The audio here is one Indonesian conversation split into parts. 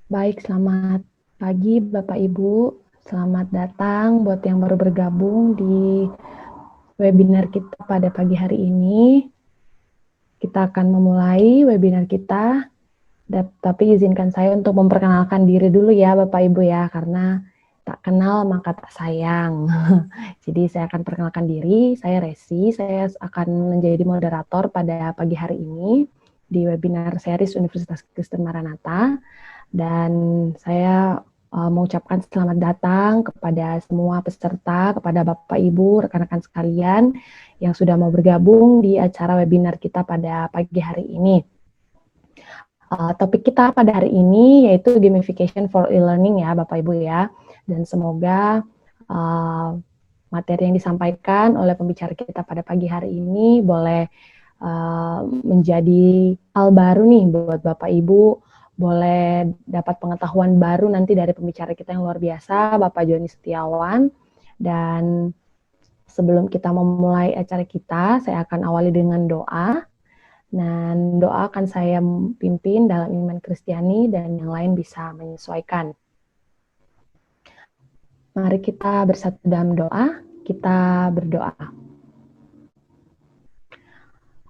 Baik, selamat pagi Bapak Ibu. Selamat datang buat yang baru bergabung di webinar kita pada pagi hari ini. Kita akan memulai webinar kita, tapi izinkan saya untuk memperkenalkan diri dulu ya Bapak Ibu ya, karena tak kenal maka tak sayang. Jadi saya akan perkenalkan diri, saya Resi, saya akan menjadi moderator pada pagi hari ini di webinar series Universitas Kristen Maranatha. Dan saya mengucapkan selamat datang kepada semua peserta, kepada Bapak Ibu, rekan-rekan sekalian yang sudah mau bergabung di acara webinar kita pada pagi hari ini. Topik kita pada hari ini yaitu gamification for e-learning ya Bapak Ibu ya. Dan semoga materi yang disampaikan oleh pembicara kita pada pagi hari ini boleh menjadi hal baru nih buat Bapak Ibu, boleh dapat pengetahuan baru nanti dari pembicara kita yang luar biasa, Bapak Joni Setiawan. Dan sebelum kita memulai acara kita, saya akan awali dengan doa. Dan doa akan saya pimpin dalam iman Kristiani dan yang lain bisa menyesuaikan. Mari kita bersatu dalam doa, kita berdoa.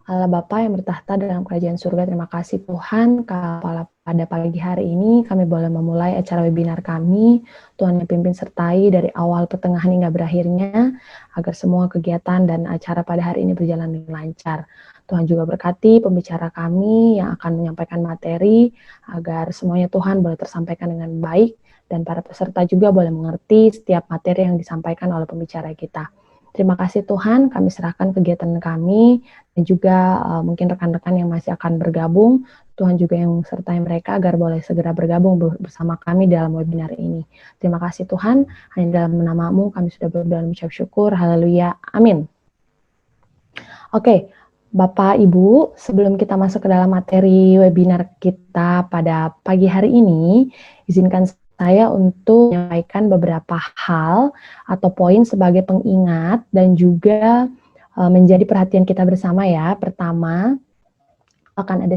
Allah Bapa yang bertahta dalam kerajaan surga, terima kasih Tuhan, pada pagi hari ini kami boleh memulai acara webinar kami. Tuhan yang pimpin sertai dari awal, pertengahan hingga berakhirnya, agar semua kegiatan dan acara pada hari ini berjalan dengan lancar. Tuhan juga berkati pembicara kami yang akan menyampaikan materi, agar semuanya Tuhan boleh tersampaikan dengan baik, dan para peserta juga boleh mengerti setiap materi yang disampaikan oleh pembicara kita. Terima kasih Tuhan, kami serahkan kegiatan kami, dan juga mungkin rekan-rekan yang masih akan bergabung, Tuhan juga yang sertai mereka agar boleh segera bergabung bersama kami dalam webinar ini. Terima kasih Tuhan, hanya dalam nama-Mu kami sudah berdoa dan mengucap syukur, haleluya, amin. Oke, Bapak Ibu, sebelum kita masuk ke dalam materi webinar kita pada pagi hari ini, izinkan saya untuk menyampaikan beberapa hal atau poin sebagai pengingat dan juga menjadi perhatian kita bersama ya. Pertama, akan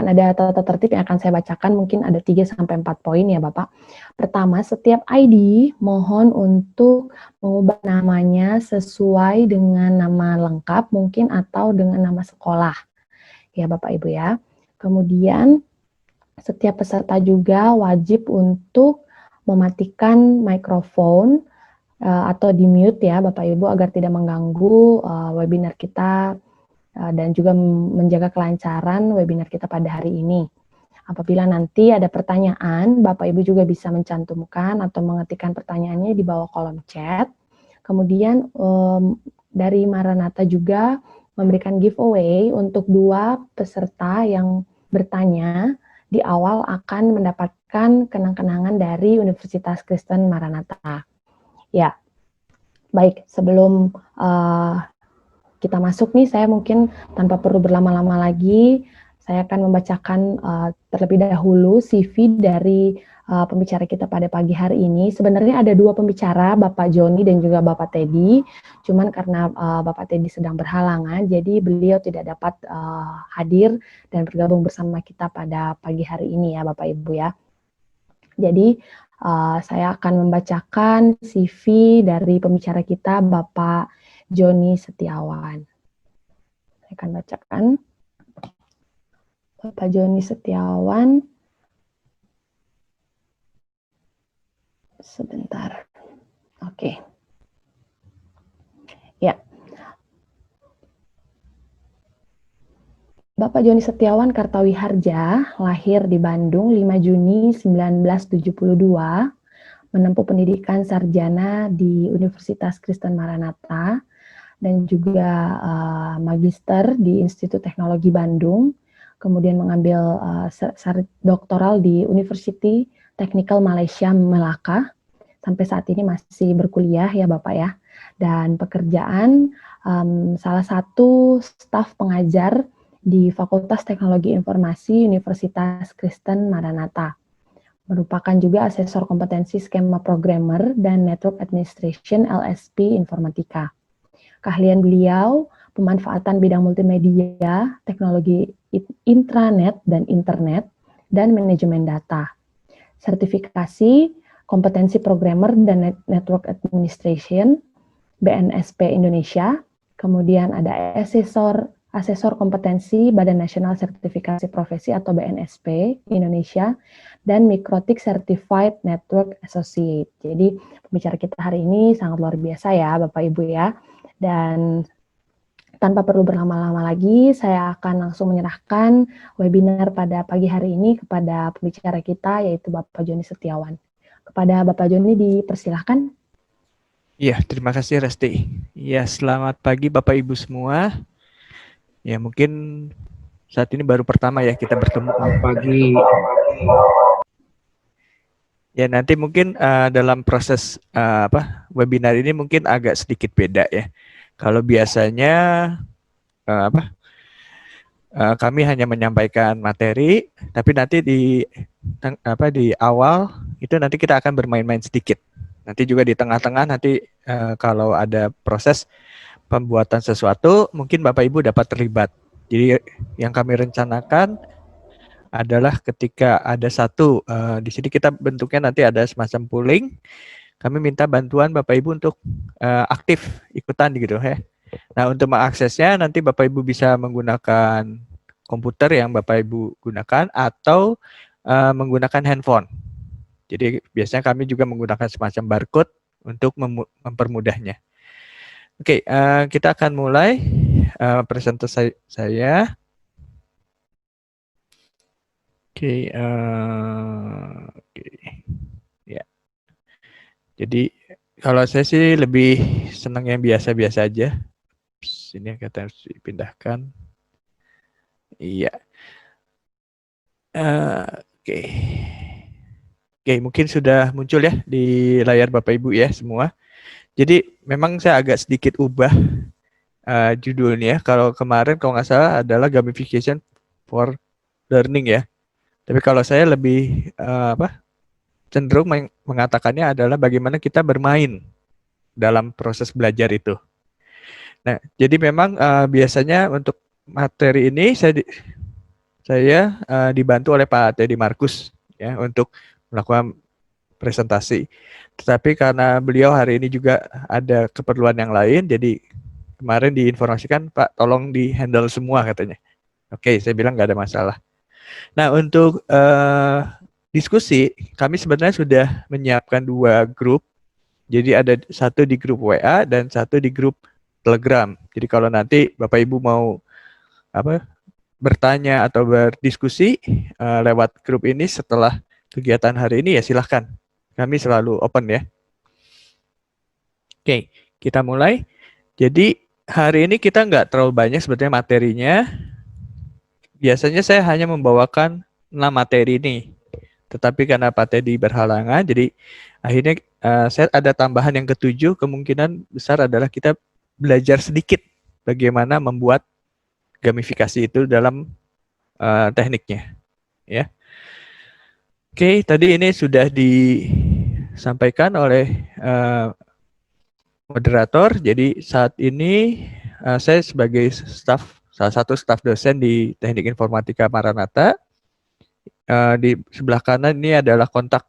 ada tata tertib yang akan saya bacakan, mungkin ada 3 sampai 4 poin ya Bapak. Pertama, setiap ID mohon untuk mengubah namanya sesuai dengan nama lengkap mungkin atau dengan nama sekolah. Ya Bapak Ibu ya. Kemudian setiap peserta juga wajib untuk mematikan mikrofon atau di mute ya Bapak Ibu agar tidak mengganggu webinar kita dan juga menjaga kelancaran webinar kita pada hari ini. Apabila nanti ada pertanyaan, Bapak Ibu juga bisa mencantumkan atau mengetikkan pertanyaannya di bawah kolom chat. Kemudian dari Maranatha juga memberikan giveaway untuk 2 peserta yang bertanya di awal akan mendapatkan kenang-kenangan dari Universitas Kristen Maranatha. Ya, baik, sebelum kita masuk nih, saya mungkin tanpa perlu berlama-lama lagi, saya akan membacakan terlebih dahulu CV dari pembicara kita pada pagi hari ini. Sebenarnya ada 2 pembicara, Bapak Joni dan juga Bapak Teddy. Cuman karena Bapak Teddy sedang berhalangan, jadi beliau tidak dapat hadir dan bergabung bersama kita pada pagi hari ini ya Bapak Ibu ya. Jadi saya akan membacakan CV dari pembicara kita, Bapak Joni Setiawan. Saya akan bacakan. Bapak Joni Setiawan. Sebentar. Oke. Ya. Bapak Joni Setiawan Kartawiharja, lahir di Bandung 5 Juni 1972, menempuh pendidikan sarjana di Universitas Kristen Maranatha, dan juga magister di Institut Teknologi Bandung, kemudian mengambil doktoral di University Technical Malaysia Melaka, sampai saat ini masih berkuliah ya Bapak ya, dan pekerjaan salah satu staf pengajar di Fakultas Teknologi Informasi Universitas Kristen Maranatha, merupakan juga asesor kompetensi skema programmer dan Network Administration LSP Informatika. Keahlian beliau, pemanfaatan bidang multimedia, teknologi intranet dan internet, dan manajemen data. sertifikasi, kompetensi programmer dan network administration, BNSP Indonesia, kemudian ada asesor kompetensi Badan Nasional Sertifikasi Profesi atau BNSP Indonesia, dan Mikrotik Certified Network Associate. Jadi pembicara kita hari ini sangat luar biasa ya Bapak Ibu ya. Dan tanpa perlu berlama-lama lagi, saya akan langsung menyerahkan webinar pada pagi hari ini kepada pembicara kita, yaitu Bapak Joni Setiawan. Kepada Bapak Joni dipersilahkan. Iya, terima kasih Resti. Ya, selamat pagi Bapak Ibu semua. Ya, mungkin saat ini baru pertama ya kita bertemu pagi. Ya, nanti mungkin dalam proses webinar ini mungkin agak sedikit beda ya. Kalau biasanya kami hanya menyampaikan materi, tapi nanti di awal itu nanti kita akan bermain-main sedikit. Nanti juga di tengah-tengah nanti kalau ada proses pembuatan sesuatu, mungkin Bapak Ibu dapat terlibat. Jadi yang kami rencanakan adalah ketika ada satu, di sini kita bentuknya nanti ada semacam polling, kami minta bantuan Bapak Ibu untuk aktif ikutan gitu ya. Nah, untuk mengaksesnya nanti Bapak Ibu bisa menggunakan komputer yang Bapak Ibu gunakan atau menggunakan handphone. Jadi biasanya kami juga menggunakan semacam barcode untuk mempermudahnya. Oke, kita akan mulai presentasi saya. Oke, ya. Jadi kalau saya sih lebih senang yang biasa-biasa aja. Ini kata harus dipindahkan. Iya. Oke. Oke, mungkin sudah muncul ya di layar Bapak Ibu ya semua. Jadi memang saya agak sedikit ubah judulnya. Kalau kemarin kalau nggak salah adalah gamification for learning ya. Tapi kalau saya lebih cenderung mengatakannya adalah bagaimana kita bermain dalam proses belajar itu. Nah, jadi memang biasanya untuk materi ini saya dibantu oleh Pak Teddy Markus ya untuk melakukan presentasi. Tetapi karena beliau hari ini juga ada keperluan yang lain, jadi kemarin diinformasikan Pak tolong di handle semua katanya. Oke, saya bilang nggak ada masalah. Nah, untuk diskusi, kami sebenarnya sudah menyiapkan 2 grup. Jadi ada satu di grup WA dan satu di grup Telegram. Jadi kalau nanti Bapak Ibu mau bertanya atau berdiskusi lewat grup ini setelah kegiatan hari ini ya silahkan. Kami selalu open ya. Oke, kita mulai. Jadi hari ini kita nggak terlalu banyak sebetulnya materinya. Biasanya saya hanya membawakan 6 materi ini. Tetapi karena Pak Teddy berhalangan, jadi akhirnya saya ada tambahan yang ketujuh, kemungkinan besar adalah kita belajar sedikit bagaimana membuat gamifikasi itu dalam tekniknya. Ya. Oke, tadi ini sudah disampaikan oleh moderator. Jadi saat ini saya sebagai salah satu staf dosen di Teknik Informatika Maranatha. Di sebelah kanan ini adalah kontak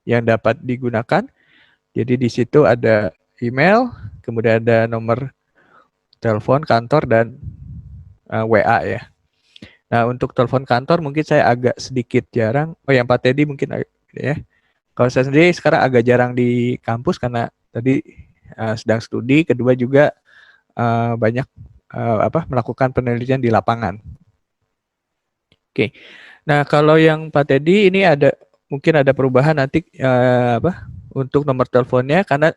yang dapat digunakan. Jadi di situ ada email, kemudian ada nomor telepon kantor dan WA ya. Nah, untuk telepon kantor mungkin saya agak sedikit jarang. Oh, yang Pak Teddy mungkin ya. Kalau saya sendiri sekarang agak jarang di kampus karena tadi sedang studi, kedua juga banyak melakukan penelitian di lapangan. Oke. Nah, kalau yang Pak Teddy ini mungkin ada perubahan nanti untuk nomor teleponnya karena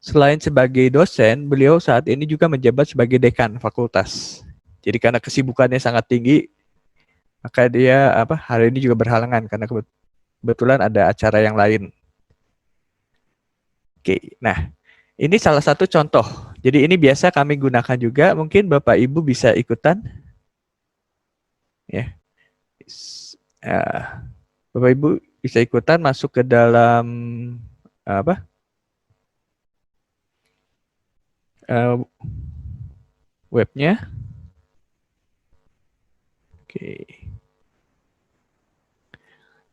selain sebagai dosen, beliau saat ini juga menjabat sebagai dekan fakultas. Jadi karena kesibukannya sangat tinggi, maka dia hari ini juga berhalangan karena kebetulan ada acara yang lain. Oke, nah ini salah satu contoh. Jadi ini biasa kami gunakan juga, mungkin Bapak Ibu bisa ikutan. Ya. Bapak Ibu bisa ikutan masuk ke dalam webnya. Oke.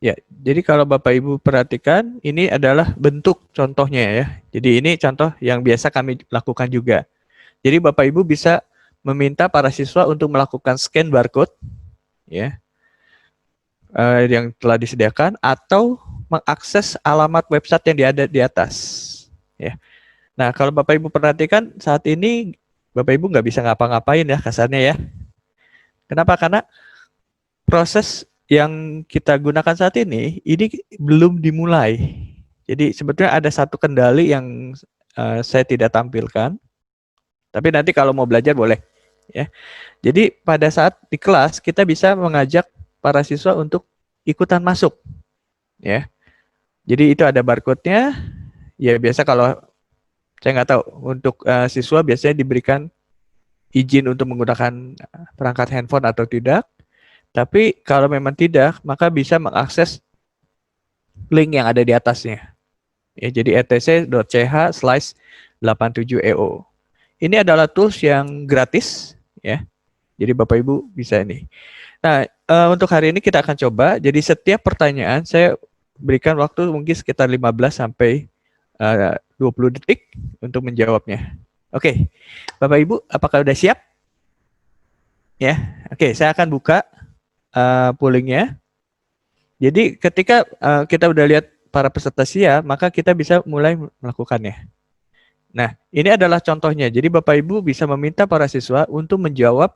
Ya, jadi kalau Bapak Ibu perhatikan, ini adalah bentuk contohnya ya. Jadi ini contoh yang biasa kami lakukan juga. Jadi Bapak Ibu bisa meminta para siswa untuk melakukan scan barcode ya, yang telah disediakan atau mengakses alamat website yang ada di atas. Ya. Nah, kalau Bapak Ibu perhatikan saat ini Bapak Ibu nggak bisa ngapa-ngapain ya kasarnya ya. Kenapa? Karena proses yang kita gunakan saat ini belum dimulai. Jadi sebetulnya ada satu kendali yang saya tidak tampilkan, tapi nanti kalau mau belajar boleh. Ya. Jadi pada saat di kelas kita bisa mengajak para siswa untuk ikutan masuk. Ya. Jadi itu ada barcode-nya. Ya biasa kalau saya nggak tahu untuk siswa biasanya diberikan izin untuk menggunakan perangkat handphone atau tidak. Tapi kalau memang tidak, maka bisa mengakses link yang ada di atasnya. Ya, jadi etc.ch/87EO. Ini adalah tools yang gratis, ya. Jadi Bapak Ibu bisa ini. Nah, untuk hari ini kita akan coba. Jadi setiap pertanyaan saya berikan waktu mungkin sekitar 15 sampai 20 detik untuk menjawabnya. Oke, Bapak Ibu, apakah sudah siap? Ya, oke, saya akan buka pollingnya. Jadi ketika kita udah lihat para peserta siap, maka kita bisa mulai melakukannya. Nah, ini adalah contohnya. Jadi Bapak Ibu bisa meminta para siswa untuk menjawab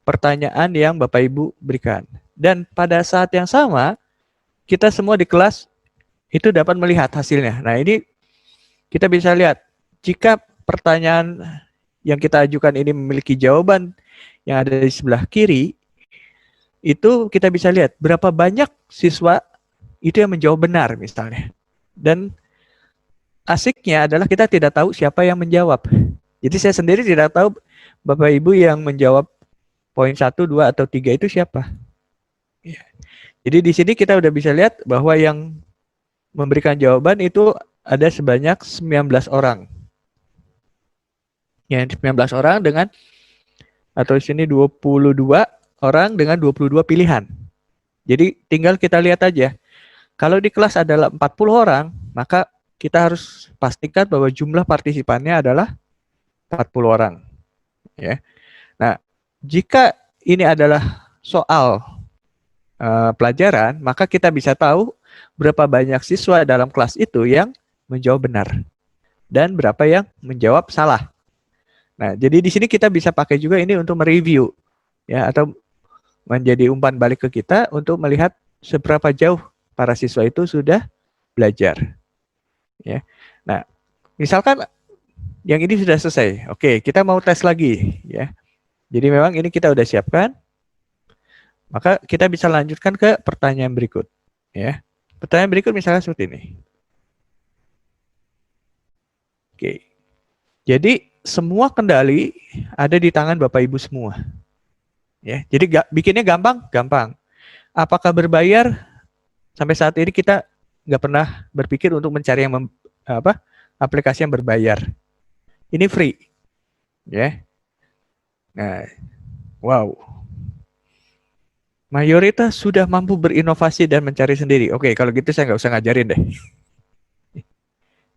pertanyaan yang Bapak Ibu berikan. Dan pada saat yang sama, kita semua di kelas itu dapat melihat hasilnya. Nah, ini kita bisa lihat jika pertanyaan yang kita ajukan ini memiliki jawaban yang ada di sebelah kiri, itu kita bisa lihat berapa banyak siswa itu yang menjawab benar misalnya. Dan asiknya adalah kita tidak tahu siapa yang menjawab. Jadi saya sendiri tidak tahu Bapak Ibu yang menjawab poin 1, 2, atau 3 itu siapa. Jadi di sini kita udah bisa lihat bahwa yang memberikan jawaban itu ada sebanyak 19 orang. Yang 19 orang dengan, atau di sini 22 orang dengan 22 pilihan. Jadi tinggal kita lihat aja. Kalau di kelas adalah 40 orang, maka kita harus pastikan bahwa jumlah partisipannya adalah 40 orang. Ya. Nah, jika ini adalah soal pelajaran, maka kita bisa tahu berapa banyak siswa dalam kelas itu yang menjawab benar dan berapa yang menjawab salah. Nah, jadi di sini kita bisa pakai juga ini untuk mereview ya, atau menjadi umpan balik ke kita untuk melihat seberapa jauh para siswa itu sudah belajar. Ya. Nah, misalkan yang ini sudah selesai. Oke, kita mau tes lagi ya. Jadi memang ini kita udah siapkan. Maka kita bisa lanjutkan ke pertanyaan berikut ya. Pertanyaan berikut misalnya seperti ini. Oke. Jadi semua kendali ada di tangan Bapak Ibu semua. Ya, jadi bikinnya gampang, gampang. Apakah berbayar? Sampai saat ini kita nggak pernah berpikir untuk mencari yang aplikasi yang berbayar. Ini free, ya. Nah, wow. Mayoritas sudah mampu berinovasi dan mencari sendiri. Oke, kalau gitu saya nggak usah ngajarin deh.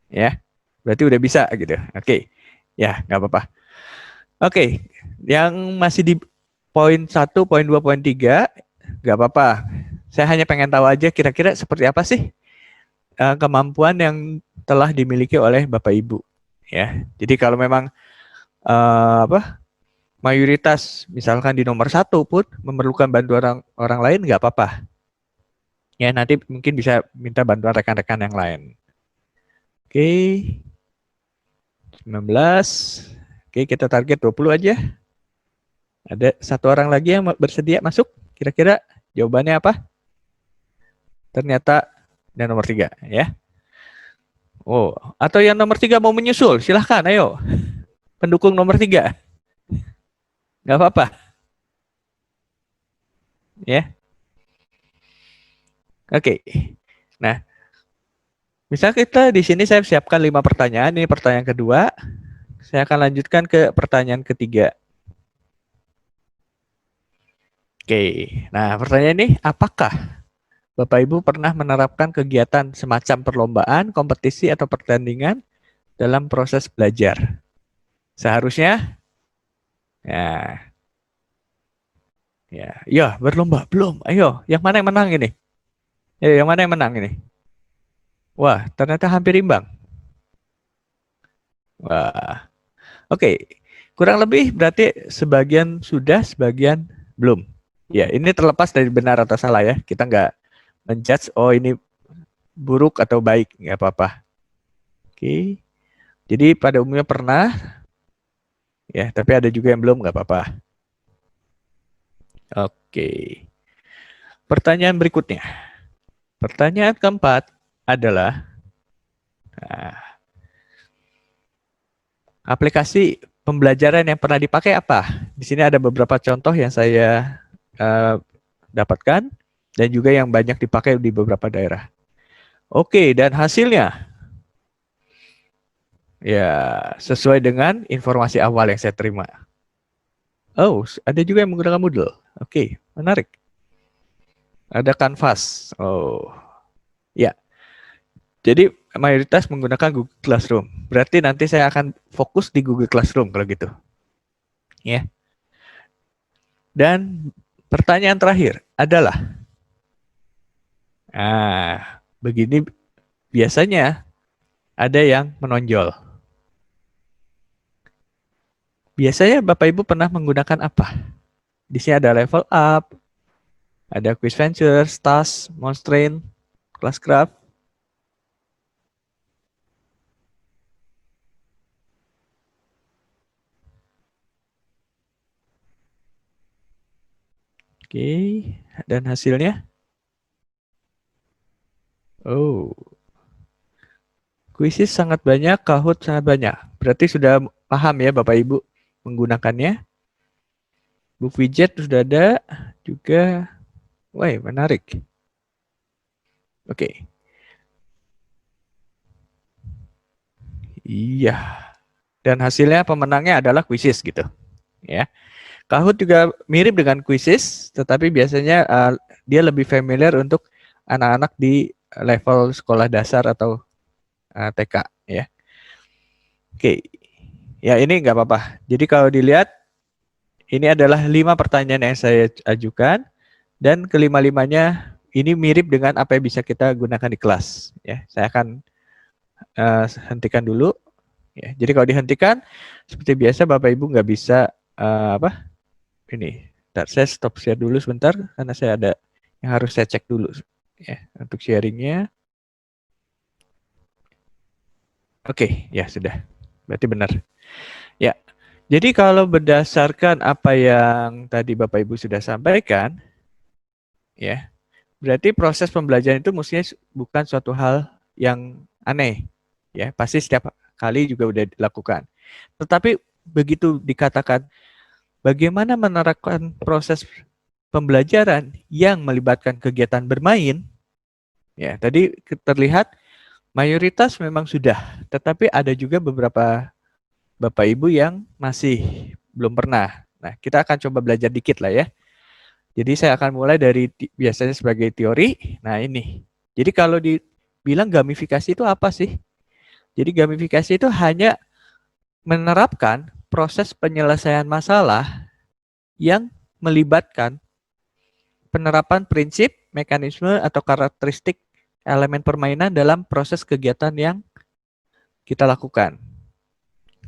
Ya, berarti udah bisa gitu. Oke, ya nggak apa-apa. Oke, yang masih di poin 1, poin 2, poin 3, nggak apa-apa. Saya hanya pengen tahu aja kira-kira seperti apa sih kemampuan yang telah dimiliki oleh Bapak Ibu. Ya, jadi kalau memang mayoritas misalkan di nomor 1 pun memerlukan bantuan orang lain, nggak apa-apa. Ya, nanti mungkin bisa minta bantuan rekan-rekan yang lain. Oke, 19. Oke, kita target 20 aja. Ada satu orang lagi yang bersedia masuk. Kira-kira jawabannya apa? Ternyata yang nomor 3 ya. Oh, atau yang nomor 3 mau menyusul, silahkan, ayo. Pendukung nomor 3. Nggak apa-apa. Ya. Oke. Nah, misal kita di sini saya siapkan 5 pertanyaan. Ini pertanyaan kedua. Saya akan lanjutkan ke pertanyaan ketiga. Oke. Nah, pertanyaan ini, apakah Bapak Ibu pernah menerapkan kegiatan semacam perlombaan, kompetisi, atau pertandingan dalam proses belajar? Seharusnya, ya, ya, berlomba belum. Ayo, yang mana yang menang ini? Yang mana yang menang ini? Wah, ternyata hampir imbang. Wah, oke. Kurang lebih berarti sebagian sudah, sebagian belum. Ya, ini terlepas dari benar atau salah ya. Kita nggak menjudge, oh ini buruk atau baik, nggak apa-apa. Oke. Jadi pada umumnya pernah, ya, tapi ada juga yang belum, nggak apa-apa. Oke. Pertanyaan berikutnya. Pertanyaan keempat adalah, nah, aplikasi pembelajaran yang pernah dipakai apa? Di sini ada beberapa contoh yang saya dapatkan dan juga yang banyak dipakai di beberapa daerah. Oke, dan hasilnya ya sesuai dengan informasi awal yang saya terima. Oh, ada juga yang menggunakan Moodle. Oke, menarik. Ada Canvas. Oh, ya. Jadi mayoritas menggunakan Google Classroom. Berarti nanti saya akan fokus di Google Classroom kalau gitu. Ya. Dan pertanyaan terakhir adalah, begini biasanya ada yang menonjol. Biasanya Bapak Ibu pernah menggunakan apa? Di sini ada Level Up, ada Quiz Venture, Stas, Monstrain, Classcraft. Oke, dan hasilnya? Oh, Quizzes sangat banyak, Kahoot sangat banyak. Berarti sudah paham ya Bapak Ibu menggunakannya. Book Widget sudah ada juga. Wah, menarik. Oke. Iya. Dan hasilnya pemenangnya adalah Quizzes gitu. Ya. Kahoot juga mirip dengan Quizzes, tetapi biasanya dia lebih familiar untuk anak-anak di level sekolah dasar atau TK ya. Oke, ya ini nggak apa-apa. Jadi kalau dilihat, ini adalah 5 pertanyaan yang saya ajukan, dan kelima-limanya ini mirip dengan apa yang bisa kita gunakan di kelas. Ya, saya akan hentikan dulu. Ya, jadi kalau dihentikan, seperti biasa Bapak Ibu nggak bisa ini. Bentar, saya stop share dulu sebentar karena saya ada yang harus saya cek dulu ya untuk sharingnya. Oke, ya sudah. Berarti benar. Ya. Jadi kalau berdasarkan apa yang tadi Bapak Ibu sudah sampaikan, ya, berarti proses pembelajaran itu mestinya bukan suatu hal yang aneh. Ya, pasti setiap kali juga udah dilakukan. Tetapi begitu dikatakan bagaimana menerapkan proses pembelajaran yang melibatkan kegiatan bermain, ya, tadi terlihat mayoritas memang sudah, tetapi ada juga beberapa Bapak Ibu yang masih belum pernah. Nah, kita akan coba belajar dikit lah ya. Jadi saya akan mulai dari biasanya sebagai teori. Nah, ini. Jadi kalau dibilang gamifikasi itu apa sih? Jadi gamifikasi itu hanya menerapkan proses penyelesaian masalah yang melibatkan penerapan prinsip, mekanisme, atau karakteristik elemen permainan dalam proses kegiatan yang kita lakukan.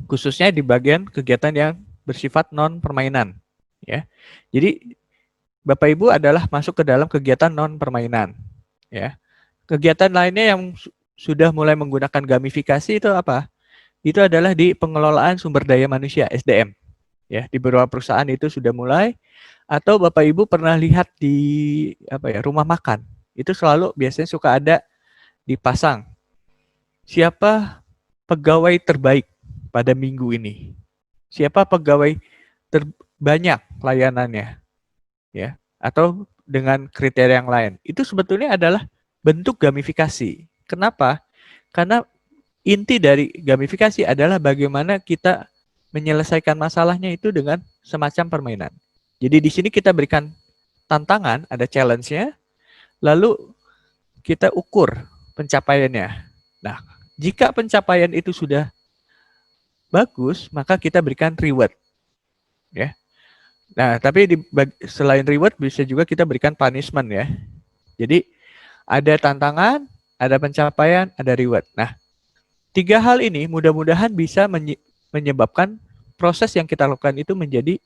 Khususnya di bagian kegiatan yang bersifat non permainan, ya. Jadi Bapak Ibu adalah masuk ke dalam kegiatan non permainan, ya. Kegiatan lainnya yang sudah mulai menggunakan gamifikasi itu apa? Itu adalah di pengelolaan sumber daya manusia (SDM). Ya, di beberapa perusahaan itu sudah mulai, atau Bapak Ibu pernah lihat di rumah makan. Itu selalu biasanya suka ada dipasang siapa pegawai terbaik pada minggu ini. Siapa pegawai terbanyak layanannya, ya, atau dengan kriteria yang lain. Itu sebetulnya adalah bentuk gamifikasi. Kenapa? Karena inti dari gamifikasi adalah bagaimana kita menyelesaikan masalahnya itu dengan semacam permainan. Jadi di sini kita berikan tantangan, ada challenge-nya, lalu kita ukur pencapaiannya. Nah, jika pencapaian itu sudah bagus, maka kita berikan reward. Ya. Nah, tapi selain reward bisa juga kita berikan punishment ya. Jadi ada tantangan, ada pencapaian, ada reward. Nah, 3 hal ini mudah-mudahan bisa menyebabkan proses yang kita lakukan itu menjadi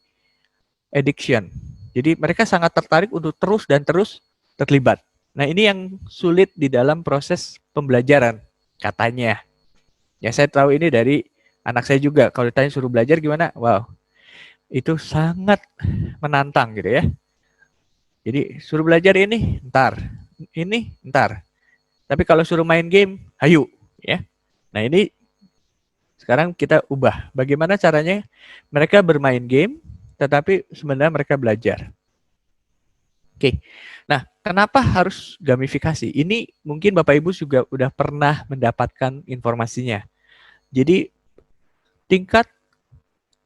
addiction. Jadi mereka sangat tertarik untuk terus dan terus terlibat. Nah, ini yang sulit di dalam proses pembelajaran katanya. Ya, saya tahu ini dari anak saya juga. Kalau ditanya suruh belajar gimana? Wow, itu sangat menantang gitu ya. Jadi suruh belajar ini, ntar. Tapi kalau suruh main game, hayu. Ya. Nah, ini sekarang kita ubah. Bagaimana caranya mereka bermain game, tetapi sebenarnya mereka belajar. Oke. Nah, kenapa harus gamifikasi? Ini mungkin Bapak Ibu juga udah pernah mendapatkan informasinya. Jadi tingkat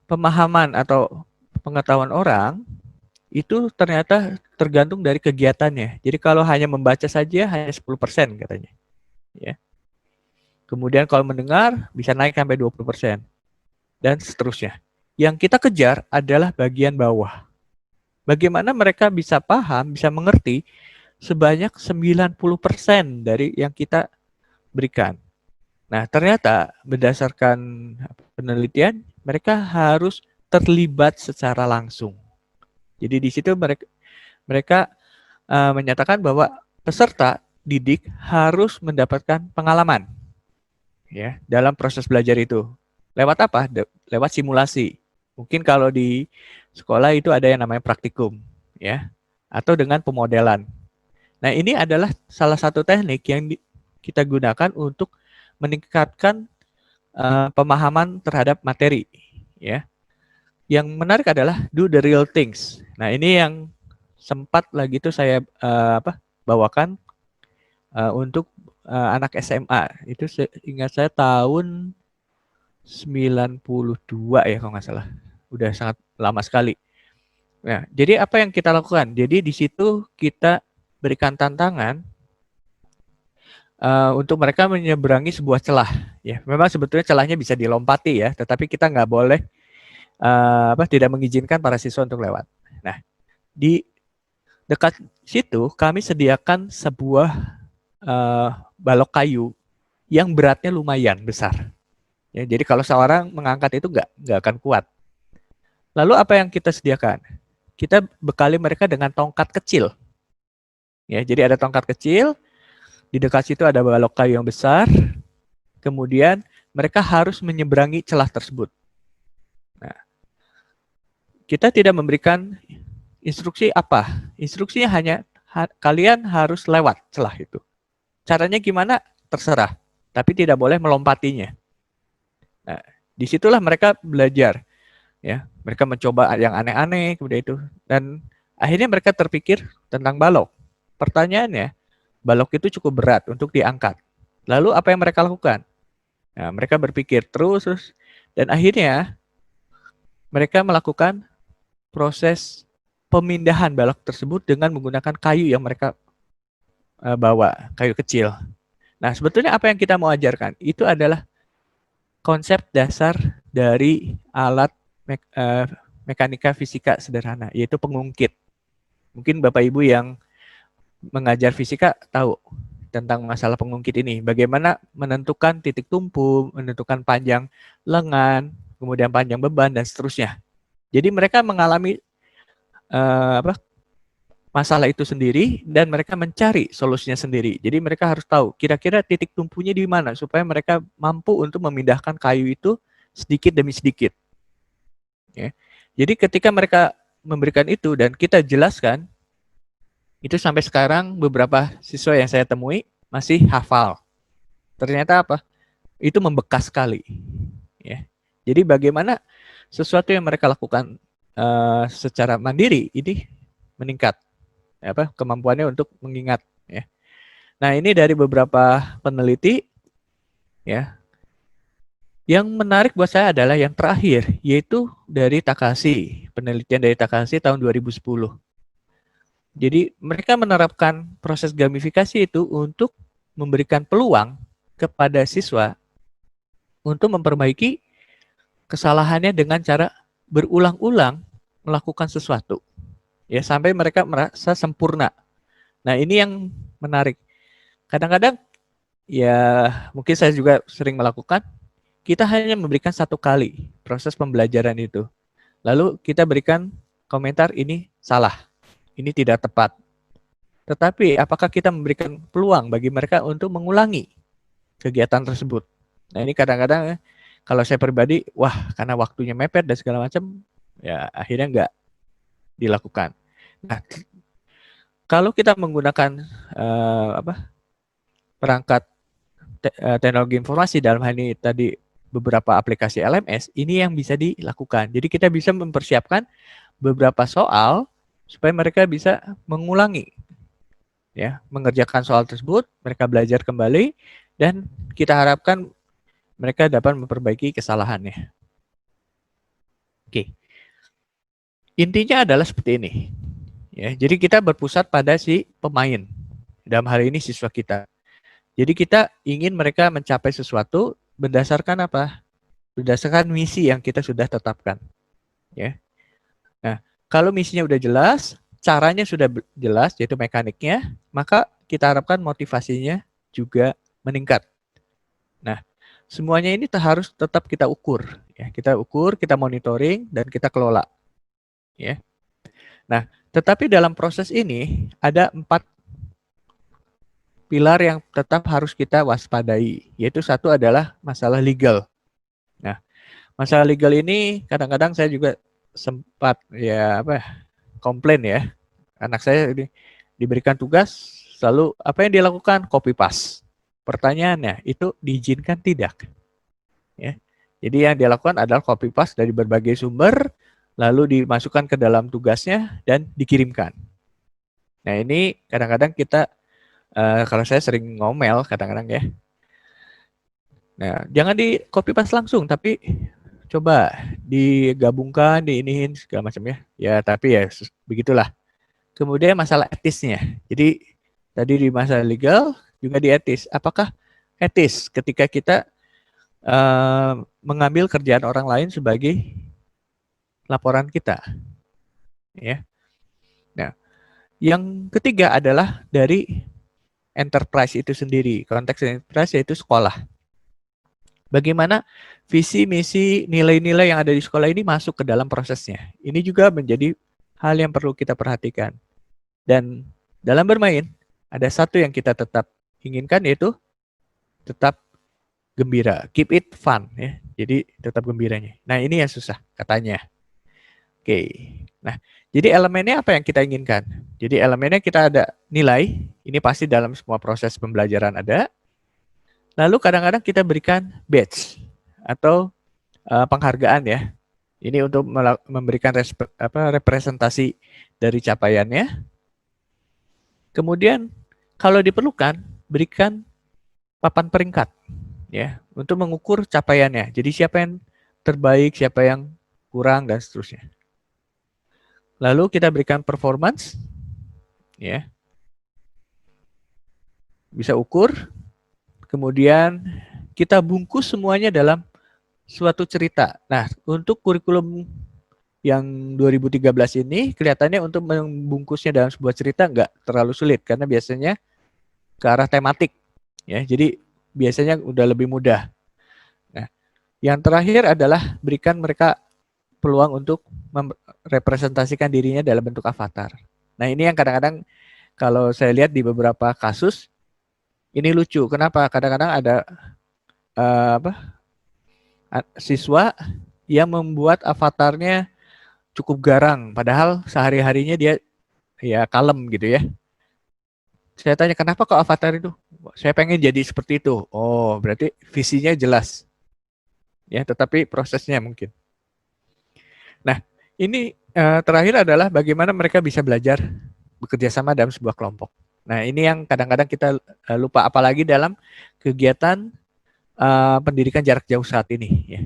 pemahaman atau pengetahuan orang itu ternyata tergantung dari kegiatannya. Jadi kalau hanya membaca saja hanya 10% katanya. Ya. Kemudian kalau mendengar bisa naik sampai 20%. Dan seterusnya. Yang kita kejar adalah bagian bawah. Bagaimana mereka bisa paham, bisa mengerti sebanyak 90% dari yang kita berikan. Nah, ternyata berdasarkan penelitian, mereka harus terlibat secara langsung. Jadi di situ mereka menyatakan bahwa peserta didik harus mendapatkan pengalaman ya dalam proses belajar itu. Lewat apa? Lewat simulasi. Mungkin kalau di sekolah itu ada yang namanya praktikum ya atau dengan pemodelan. Nah, ini adalah salah satu teknik yang kita gunakan untuk meningkatkan pemahaman terhadap materi ya. Yang menarik adalah do the real things. Nah, ini yang sempat lagi itu saya bawakan untuk anak SMA. Itu ingat saya tahun 92 ya kalau nggak salah. Udah sangat lama sekali. Nah, jadi apa yang kita lakukan? Jadi di situ kita berikan tantangan untuk mereka menyeberangi sebuah celah. Ya, memang sebetulnya celahnya bisa dilompati ya, tetapi kita nggak boleh tidak mengizinkan para siswa untuk lewat. Nah, di dekat situ kami sediakan sebuah balok kayu yang beratnya lumayan besar. Ya, jadi kalau seorang mengangkat itu nggak akan kuat. Lalu apa yang kita sediakan? Kita bekali mereka dengan tongkat kecil. Ya, jadi ada tongkat kecil, di dekat situ ada balok kayu yang besar, kemudian mereka harus menyeberangi celah tersebut. Nah, kita tidak memberikan instruksi apa. Instruksinya hanya kalian harus lewat celah itu. Caranya gimana? Terserah. Tapi tidak boleh melompatinya. Nah, disitulah mereka belajar. Ya, mereka mencoba yang aneh-aneh kemudian itu. Dan akhirnya mereka terpikir tentang balok. Pertanyaannya, balok itu cukup berat untuk diangkat. Lalu apa yang mereka lakukan? Nah, mereka berpikir terus. Dan akhirnya mereka melakukan proses pemindahan balok tersebut dengan menggunakan kayu yang mereka bawa, kayu kecil. Nah, sebetulnya apa yang kita mau ajarkan? Itu adalah konsep dasar dari alat mekanika fisika sederhana, yaitu pengungkit. Mungkin Bapak Ibu yang mengajar fisika tahu tentang masalah pengungkit ini. Bagaimana menentukan titik tumpu, menentukan panjang lengan, kemudian panjang beban, dan seterusnya. Jadi mereka mengalami masalah itu sendiri dan mereka mencari solusinya sendiri. Jadi mereka harus tahu kira-kira titik tumpunya di mana supaya mereka mampu untuk memindahkan kayu itu sedikit demi sedikit. Ya. Jadi ketika mereka memberikan itu dan kita jelaskan, itu sampai sekarang beberapa siswa yang saya temui masih hafal. Ternyata apa? Itu membekas sekali. Ya. Jadi bagaimana sesuatu yang mereka lakukan secara mandiri ini meningkat kemampuannya untuk mengingat. Ya. Nah, ini dari beberapa peneliti. Ya. Yang menarik buat saya adalah yang terakhir, yaitu dari Takashi, penelitian dari Takashi tahun 2010. Jadi mereka menerapkan proses gamifikasi itu untuk memberikan peluang kepada siswa untuk memperbaiki kesalahannya dengan cara berulang-ulang melakukan sesuatu, ya, sampai mereka merasa sempurna. Nah, ini yang menarik. Kadang-kadang ya mungkin saya juga sering melakukan, kita hanya memberikan satu kali proses pembelajaran itu. Lalu kita berikan komentar ini salah, ini tidak tepat. Tetapi apakah kita memberikan peluang bagi mereka untuk mengulangi kegiatan tersebut? Nah, ini kadang-kadang kalau saya pribadi, wah, karena waktunya mepet dan segala macam, ya akhirnya nggak dilakukan. Nah, kalau kita menggunakan perangkat teknologi informasi, dalam hal ini tadi beberapa aplikasi LMS, ini yang bisa dilakukan. Jadi kita bisa mempersiapkan beberapa soal supaya mereka bisa mengulangi, ya, mengerjakan soal tersebut, mereka belajar kembali, dan kita harapkan mereka dapat memperbaiki kesalahannya. Oke, intinya adalah seperti ini. Ya, jadi kita berpusat pada si pemain, dalam hal ini siswa kita. Jadi kita ingin mereka mencapai sesuatu berdasarkan apa? Berdasarkan misi yang kita sudah tetapkan. Ya. Nah, kalau misinya udah jelas, caranya sudah jelas, yaitu mekaniknya, maka kita harapkan motivasinya juga meningkat. Nah, semuanya ini harus tetap kita ukur. Ya. Kita ukur, kita monitoring, dan kita kelola. Ya. Nah, tetapi dalam proses ini ada 4 pilar yang tetap harus kita waspadai, yaitu satu adalah masalah legal. Nah, masalah legal ini kadang-kadang saya juga sempat komplain ya. Anak saya diberikan tugas, lalu apa yang dilakukan? Copy paste. Pertanyaannya, itu diizinkan tidak? Ya. Jadi yang dilakukan adalah copy paste dari berbagai sumber, lalu dimasukkan ke dalam tugasnya dan dikirimkan. Nah, ini kadang-kadang kita kalau saya sering ngomel kadang-kadang ya. Nah, jangan di copy paste langsung, tapi coba digabungkan, diiniin segala macam ya. Ya, tapi ya begitulah. Kemudian masalah etisnya. Jadi tadi di masalah legal juga di etis. Apakah etis ketika kita mengambil kerjaan orang lain sebagai laporan kita? Ya. Nah, yang ketiga adalah dari enterprise itu sendiri. Konteks enterprise yaitu sekolah. Bagaimana visi, misi, nilai-nilai yang ada di sekolah ini masuk ke dalam prosesnya. Ini juga menjadi hal yang perlu kita perhatikan. Dan dalam bermain, ada satu yang kita tetap inginkan, yaitu tetap gembira. Keep it fun. Ya. Jadi tetap gembiranya. Nah, ini yang susah katanya. Oke. Nah, jadi elemennya apa yang kita inginkan? Jadi elemennya kita ada nilai. Ini pasti dalam semua proses pembelajaran ada. Lalu kadang-kadang kita berikan badge atau penghargaan ya. Ini untuk memberikan representasi dari capaiannya. Kemudian kalau diperlukan berikan papan peringkat ya untuk mengukur capaiannya. Jadi siapa yang terbaik, siapa yang kurang dan seterusnya. Lalu kita berikan performance ya. Bisa ukur. Kemudian kita bungkus semuanya dalam suatu cerita. Nah, untuk kurikulum yang 2013 ini kelihatannya untuk membungkusnya dalam sebuah cerita nggak terlalu sulit karena biasanya ke arah tematik ya. Jadi biasanya udah lebih mudah. Nah, yang terakhir adalah berikan mereka peluang untuk merepresentasikan dirinya dalam bentuk avatar. Nah, ini yang kadang-kadang kalau saya lihat di beberapa kasus ini lucu. Kenapa? Kadang-kadang ada siswa yang membuat avatarnya cukup garang, padahal sehari-harinya dia ya kalem gitu ya. Saya tanya, kenapa kok avatar itu? Saya pengen jadi seperti itu. Oh, berarti visinya jelas. Ya, tetapi prosesnya mungkin. Nah, ini terakhir adalah bagaimana mereka bisa belajar bekerja sama dalam sebuah kelompok. Nah, ini yang kadang-kadang kita lupa, apalagi dalam kegiatan pendidikan jarak jauh saat ini. Ya.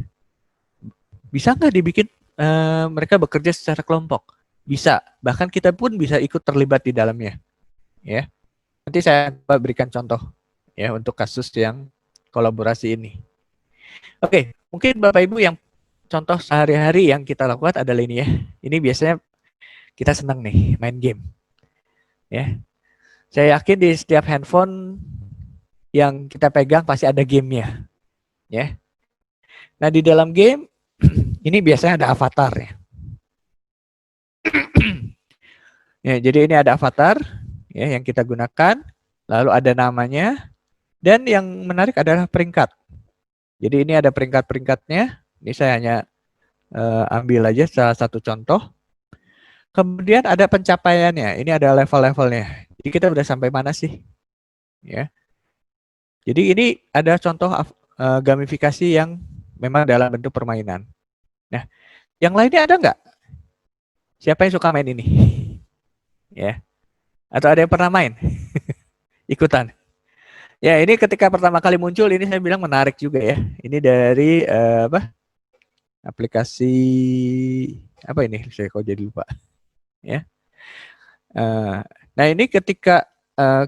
Bisa nggak dibikin mereka bekerja secara kelompok? Bisa, bahkan kita pun bisa ikut terlibat di dalamnya. Ya, nanti saya berikan contoh ya untuk kasus yang kolaborasi ini. Oke, mungkin Bapak Ibu yang contoh sehari-hari yang kita lakukan adalah ini ya. Ini biasanya kita senang nih main game. Ya, saya yakin di setiap handphone yang kita pegang pasti ada gamenya. Ya, nah di dalam game ini biasanya ada avatar ya. Ya, jadi ini ada avatar ya yang kita gunakan, lalu ada namanya, dan yang menarik adalah peringkat. Jadi ini ada peringkat-peringkatnya. Ini saya hanya ambil aja salah satu contoh. Kemudian ada pencapaiannya. Ini ada level-levelnya. Jadi kita udah sampai mana sih? Ya. Jadi ini ada contoh gamifikasi yang memang dalam bentuk permainan. Nah, yang lainnya ada nggak? Siapa yang suka main ini? Ya. Atau ada yang pernah main? Ikutan. Ya, ini ketika pertama kali muncul ini saya bilang menarik juga ya. Ini dari apa? Aplikasi apa ini? Saya kok jadi lupa. Ya. Nah, ini ketika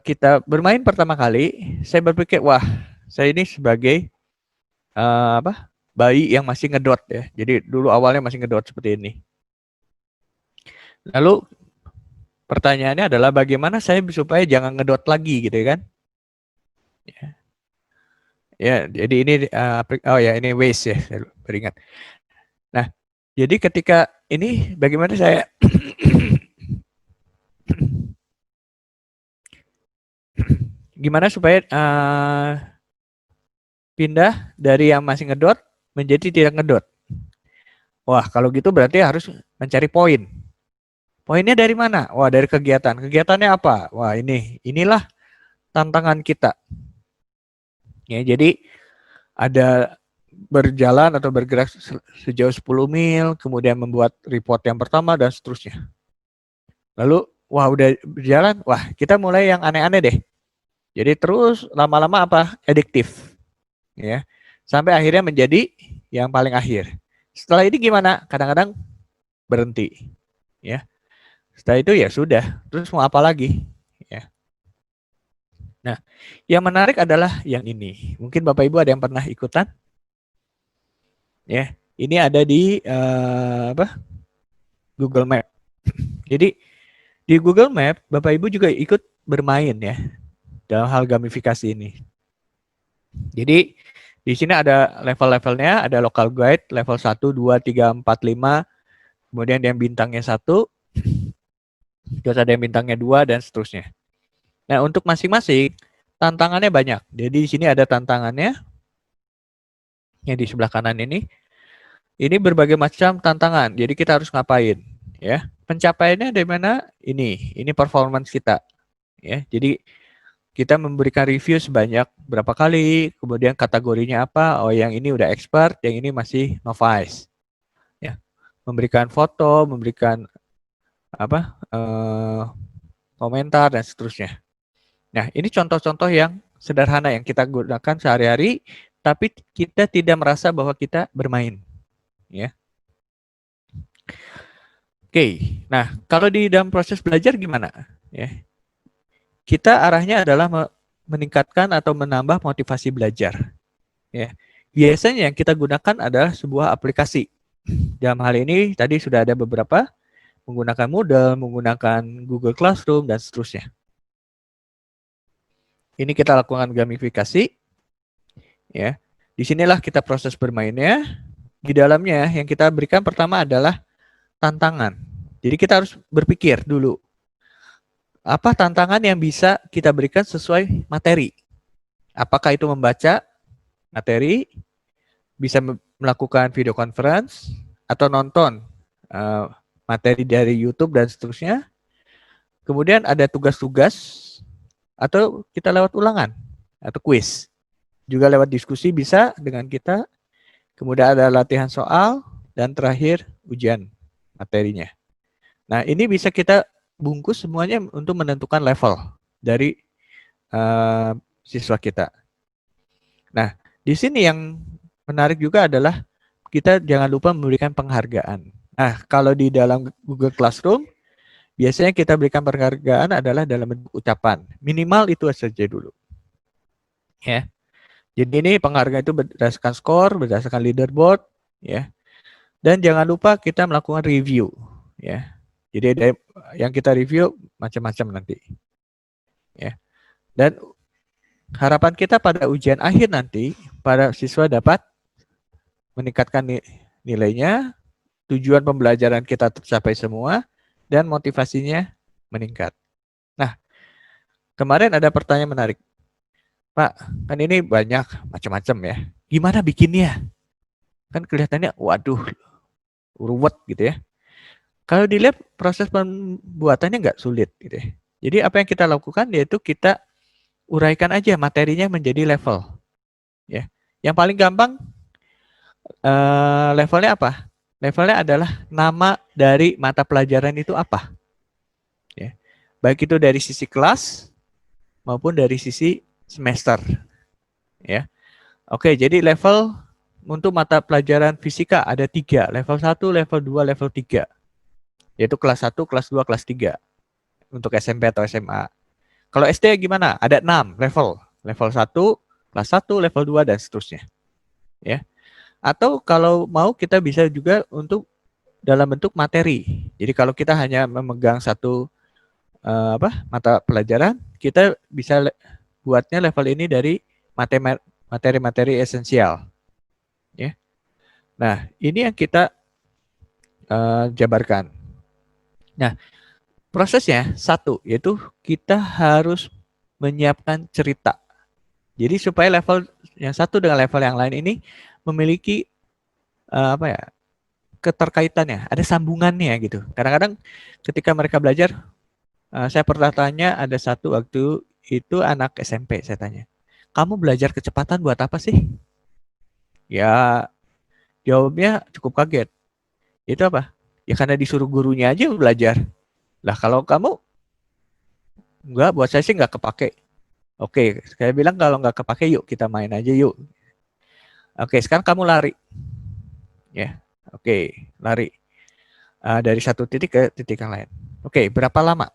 kita bermain pertama kali, saya berpikir, wah, saya ini sebagai apa? Bayi yang masih ngedot ya. Jadi dulu awalnya masih ngedot seperti ini. Lalu pertanyaannya adalah bagaimana saya supaya jangan ngedot lagi gitu kan? Ya, jadi ini oh ya ini waste ya, saya beringat. Nah, jadi ketika ini bagaimana saya gimana supaya pindah dari yang masih ngedot menjadi tidak ngedot? Wah, kalau gitu berarti harus mencari poin. Poinnya dari mana? Wah, dari kegiatan. Kegiatannya apa? Wah, inilah tantangan kita. Ya, jadi ada berjalan atau bergerak sejauh 10 mil, kemudian membuat report yang pertama dan seterusnya. Lalu, wah udah berjalan, wah kita mulai yang aneh-aneh deh. Jadi terus lama-lama apa? Adiktif. Ya. Sampai akhirnya menjadi yang paling akhir. Setelah ini gimana? Kadang-kadang berhenti. Ya. Setelah itu ya sudah. Terus mau apa lagi? Ya. Nah, yang menarik adalah yang ini. Mungkin Bapak Ibu ada yang pernah ikutan? Ya, ini ada di apa? Google Map. Jadi di Google Map Bapak Ibu juga ikut bermain ya dalam hal gamifikasi ini. Jadi di sini ada level-levelnya, ada local guide level 1, 2, 3, 4, 5. Kemudian yang bintangnya 1, terus ada yang bintangnya 2 dan seterusnya. Nah, untuk masing-masing tantangannya banyak. Jadi di sini ada tantangannya yang di sebelah kanan ini. Ini berbagai macam tantangan. Jadi kita harus ngapain, ya? Pencapaiannya dari mana? Ini performance kita, ya. Jadi kita memberikan review sebanyak berapa kali, kemudian kategorinya apa? Oh, yang ini udah expert, yang ini masih novice. Ya. Memberikan foto, memberikan apa? Komentar dan seterusnya. Nah, ini contoh-contoh yang sederhana yang kita gunakan sehari-hari, tapi kita tidak merasa bahwa kita bermain, ya. Oke, nah kalau di dalam proses belajar gimana? Ya, kita arahnya adalah meningkatkan atau menambah motivasi belajar. Ya, biasanya yang kita gunakan adalah sebuah aplikasi. Dalam hal ini tadi sudah ada beberapa menggunakan Moodle, menggunakan Google Classroom dan seterusnya. Ini kita lakukan gamifikasi. Ya, disinilah kita proses bermainnya. Di dalamnya yang kita berikan pertama adalah tantangan. Jadi kita harus berpikir dulu, apa tantangan yang bisa kita berikan sesuai materi. Apakah itu membaca materi, bisa melakukan video conference, atau nonton materi dari YouTube dan seterusnya. Kemudian ada tugas-tugas, atau kita lewat ulangan, atau quiz. Juga lewat diskusi bisa dengan kita. Kemudian ada latihan soal, dan terakhir ujian materinya. Nah, ini bisa kita bungkus semuanya untuk menentukan level dari siswa kita. Nah, di sini yang menarik juga adalah kita jangan lupa memberikan penghargaan. Nah, kalau di dalam Google Classroom, biasanya kita berikan penghargaan adalah dalam bentuk ucapan. Minimal itu saja dulu. Ya. Jadi ini penghargaan itu berdasarkan skor, berdasarkan leaderboard, ya. Dan jangan lupa kita melakukan review, ya. Jadi ada yang kita review macam-macam nanti, ya. Dan harapan kita pada ujian akhir nanti, para siswa dapat meningkatkan nilainya, tujuan pembelajaran kita tercapai semua, dan motivasinya meningkat. Nah, kemarin ada pertanyaan menarik. Pak, kan ini banyak macam-macam ya. Gimana bikinnya? Kan kelihatannya, waduh, ruwet gitu ya. Kalau dilihat proses pembuatannya nggak sulit gitu ya. Jadi apa yang kita lakukan yaitu kita uraikan aja materinya menjadi level. Ya, yang paling gampang levelnya apa? Levelnya adalah nama dari mata pelajaran itu apa. Ya. Baik itu dari sisi kelas maupun dari sisi semester. Ya. Oke, jadi level untuk mata pelajaran fisika ada 3. Level 1, level 2, level 3. Yaitu kelas 1, kelas 2, kelas 3. Untuk SMP atau SMA. Kalau SD gimana? Ada 6 level. Level 1, kelas 1, level 2, dan seterusnya. Ya. Atau kalau mau kita bisa juga untuk dalam bentuk materi. Jadi kalau kita hanya memegang satu mata pelajaran, kita bisa buatnya level ini dari materi-materi esensial. Ya. Nah, ini yang kita jabarkan. Nah, prosesnya satu, yaitu kita harus menyiapkan cerita. Jadi supaya level yang satu dengan level yang lain ini memiliki keterkaitannya, ada sambungannya gitu. Kadang-kadang ketika mereka belajar, saya pernah tanya ada satu waktu itu anak SMP, saya tanya, kamu belajar kecepatan buat apa sih? Ya jawabnya cukup kaget. Itu apa? Ya karena disuruh gurunya aja belajar. Lah kalau kamu enggak, buat saya sih nggak kepake. Oke, saya bilang kalau nggak kepake yuk kita main aja yuk. Oke, sekarang kamu lari. Ya, oke, lari. Dari satu titik ke titik yang lain. Oke, berapa lama?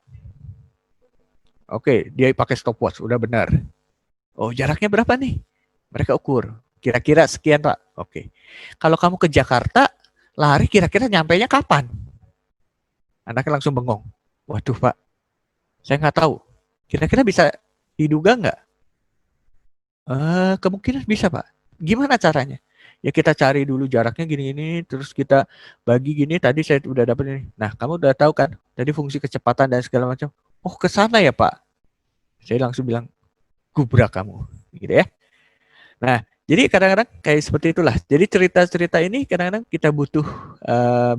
Oke, dia pakai stopwatch, udah benar. Oh, jaraknya berapa nih? Mereka ukur. Kira-kira sekian, Pak. Oke. Kalau kamu ke Jakarta, lari kira-kira nyampainya kapan? Anaknya langsung bengong. Waduh, Pak. Saya nggak tahu. Kira-kira bisa diduga nggak? Kemungkinan bisa, Pak. Gimana caranya? Ya kita cari dulu jaraknya gini-gini, terus kita bagi gini, tadi saya udah dapat ini. Nah, kamu udah tahu kan, tadi fungsi kecepatan dan segala macam. Oh, ke sana ya, Pak. Saya langsung bilang, gubrak kamu. Gitu ya. Nah, jadi kadang-kadang kayak seperti itulah. Jadi cerita-cerita ini kadang-kadang kita butuh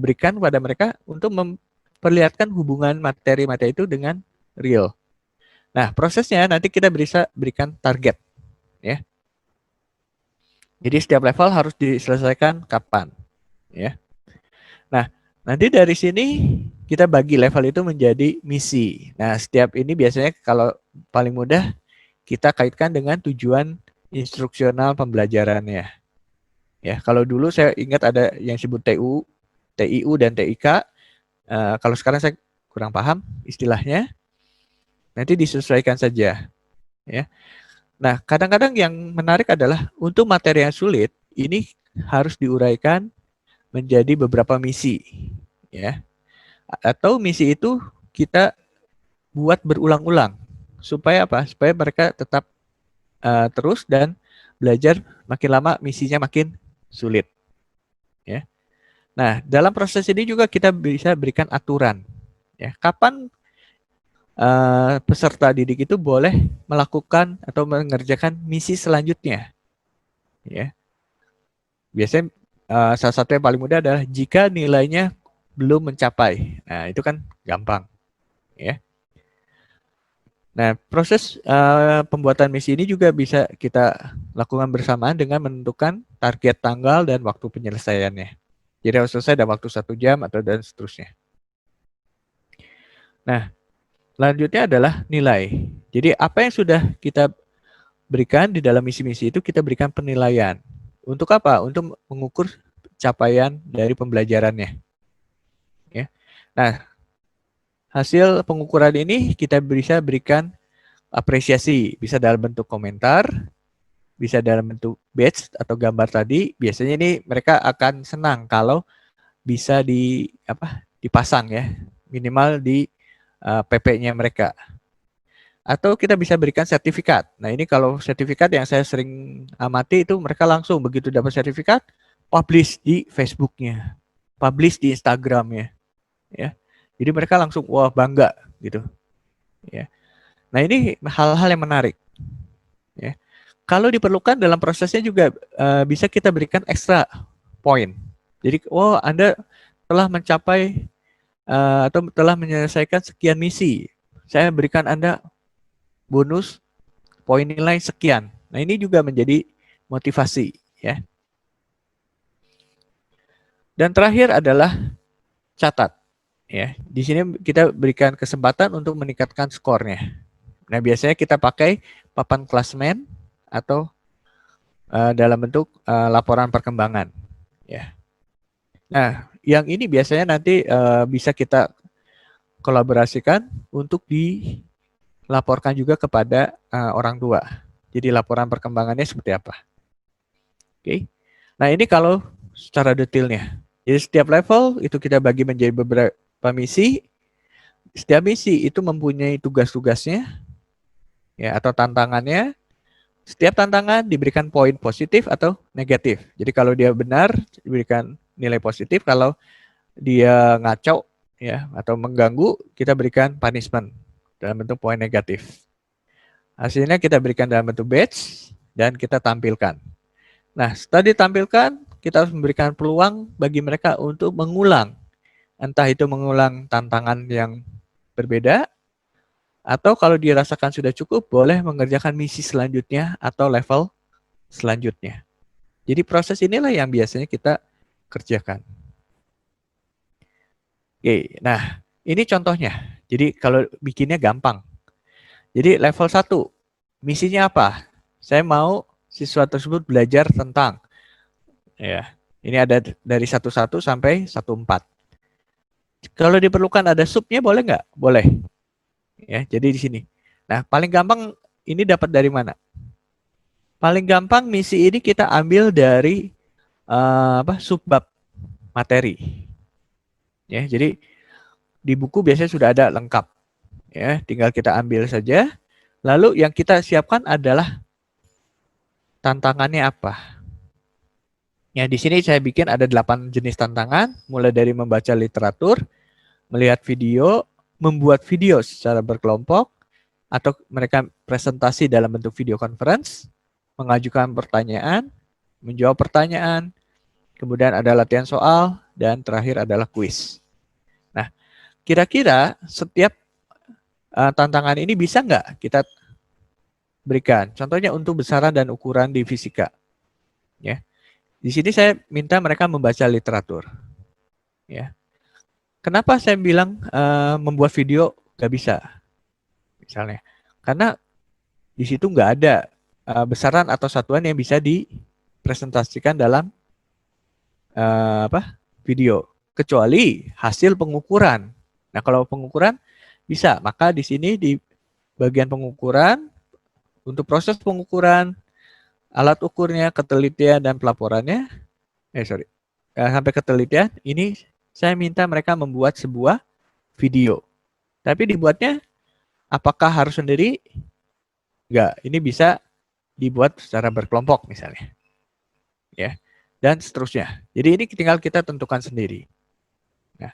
berikan kepada mereka untuk memperlihatkan hubungan materi-materi itu dengan real. Nah, prosesnya nanti kita bisa berikan target. Ya. Jadi setiap level harus diselesaikan kapan. Ya. Nah, nanti dari sini kita bagi level itu menjadi misi. Nah, setiap ini biasanya kalau paling mudah kita kaitkan dengan tujuan instruksional pembelajarannya. Ya, kalau dulu saya ingat ada yang disebut TIU dan TIK. Kalau sekarang saya kurang paham istilahnya. Nanti disesuaikan saja. Ya. Nah, kadang-kadang yang menarik adalah untuk materi yang sulit ini harus diuraikan menjadi beberapa misi. Ya. Atau misi itu kita buat berulang-ulang. Supaya apa? Supaya mereka tetap terus dan belajar makin lama misinya makin sulit. Ya. Nah, dalam proses ini juga kita bisa berikan aturan. Ya, kapan peserta didik itu boleh melakukan atau mengerjakan misi selanjutnya. Ya. Biasanya salah satu yang paling mudah adalah jika nilainya belum mencapai. Nah, itu kan gampang. Ya. Nah, proses pembuatan misi ini juga bisa kita lakukan bersamaan dengan menentukan target tanggal dan waktu penyelesaiannya. Jadi harus selesai dalam waktu 1 jam atau dan seterusnya. Nah, selanjutnya adalah nilai. Jadi apa yang sudah kita berikan di dalam misi-misi itu kita berikan penilaian. Untuk apa? Untuk mengukur capaian dari pembelajarannya. Nah, hasil pengukuran ini kita bisa berikan apresiasi, bisa dalam bentuk komentar, bisa dalam bentuk badge atau gambar tadi. Biasanya ini mereka akan senang kalau bisa dipasang ya, minimal di PP-nya mereka. Atau kita bisa berikan sertifikat. Nah, ini kalau sertifikat yang saya sering amati itu mereka langsung begitu dapat sertifikat, publish di Facebook-nya, publish di Instagram-nya, ya. Jadi mereka langsung wah bangga gitu, ya. Nah, ini hal-hal yang menarik, ya. Kalau diperlukan dalam prosesnya juga bisa kita berikan extra point. Jadi, oh Anda telah mencapai atau telah menyelesaikan sekian misi. Saya berikan Anda bonus poin nilai sekian. Nah, ini juga menjadi motivasi ya. Dan terakhir adalah catat ya. Di sini kita berikan kesempatan untuk meningkatkan skornya. Nah, biasanya kita pakai papan klasmen atau dalam bentuk laporan perkembangan ya. Nah, yang ini biasanya nanti bisa kita kolaborasikan untuk dilaporkan juga kepada orang tua. Jadi laporan perkembangannya seperti apa. Oke. Nah, ini kalau secara detailnya. Jadi setiap level itu kita bagi menjadi beberapa misi. Setiap misi itu mempunyai tugas-tugasnya ya atau tantangannya. Setiap tantangan diberikan poin positif atau negatif. Jadi kalau dia benar diberikan nilai positif, kalau dia ngaco ya atau mengganggu kita berikan punishment dalam bentuk poin negatif. Hasilnya kita berikan dalam bentuk badge dan kita tampilkan. Nah, setelah ditampilkan, kita harus memberikan peluang bagi mereka untuk mengulang. Entah itu mengulang tantangan yang berbeda, atau kalau dirasakan sudah cukup, boleh mengerjakan misi selanjutnya atau level selanjutnya. Jadi proses inilah yang biasanya kita kerjakan. Oke, nah ini contohnya. Jadi kalau bikinnya gampang. Jadi level 1, misinya apa? Saya mau siswa tersebut belajar tentang ya. Ini ada dari 11 sampai 14. Kalau diperlukan ada subnya boleh nggak? Boleh. Ya, jadi di sini. Nah, paling gampang ini dapat dari mana? Paling gampang misi ini kita ambil dari subbab materi. Ya, jadi di buku biasanya sudah ada lengkap. Ya, tinggal kita ambil saja. Lalu yang kita siapkan adalah tantangannya apa. Ya, di sini saya bikin ada 8 jenis tantangan, mulai dari membaca literatur, melihat video, membuat video secara berkelompok, atau mereka presentasi dalam bentuk video conference, mengajukan pertanyaan, menjawab pertanyaan, kemudian ada latihan soal, dan terakhir adalah kuis. Nah, kira-kira setiap tantangan ini bisa nggak kita berikan? Contohnya untuk besaran dan ukuran di fisika. Ya. Di sini saya minta mereka membaca literatur. Ya. Kenapa saya bilang membuat video nggak bisa? Misalnya, karena di situ nggak ada besaran atau satuan yang bisa dipresentasikan dalam video, kecuali hasil pengukuran. Nah, kalau pengukuran bisa, maka di sini di bagian pengukuran, untuk proses pengukuran, alat ukurnya, ketelitian, dan pelaporannya, sampai ketelitian, ini saya minta mereka membuat sebuah video. Tapi dibuatnya, apakah harus sendiri? Enggak, ini bisa dibuat secara berkelompok misalnya. Ya, dan seterusnya. Jadi ini tinggal kita tentukan sendiri. Nah,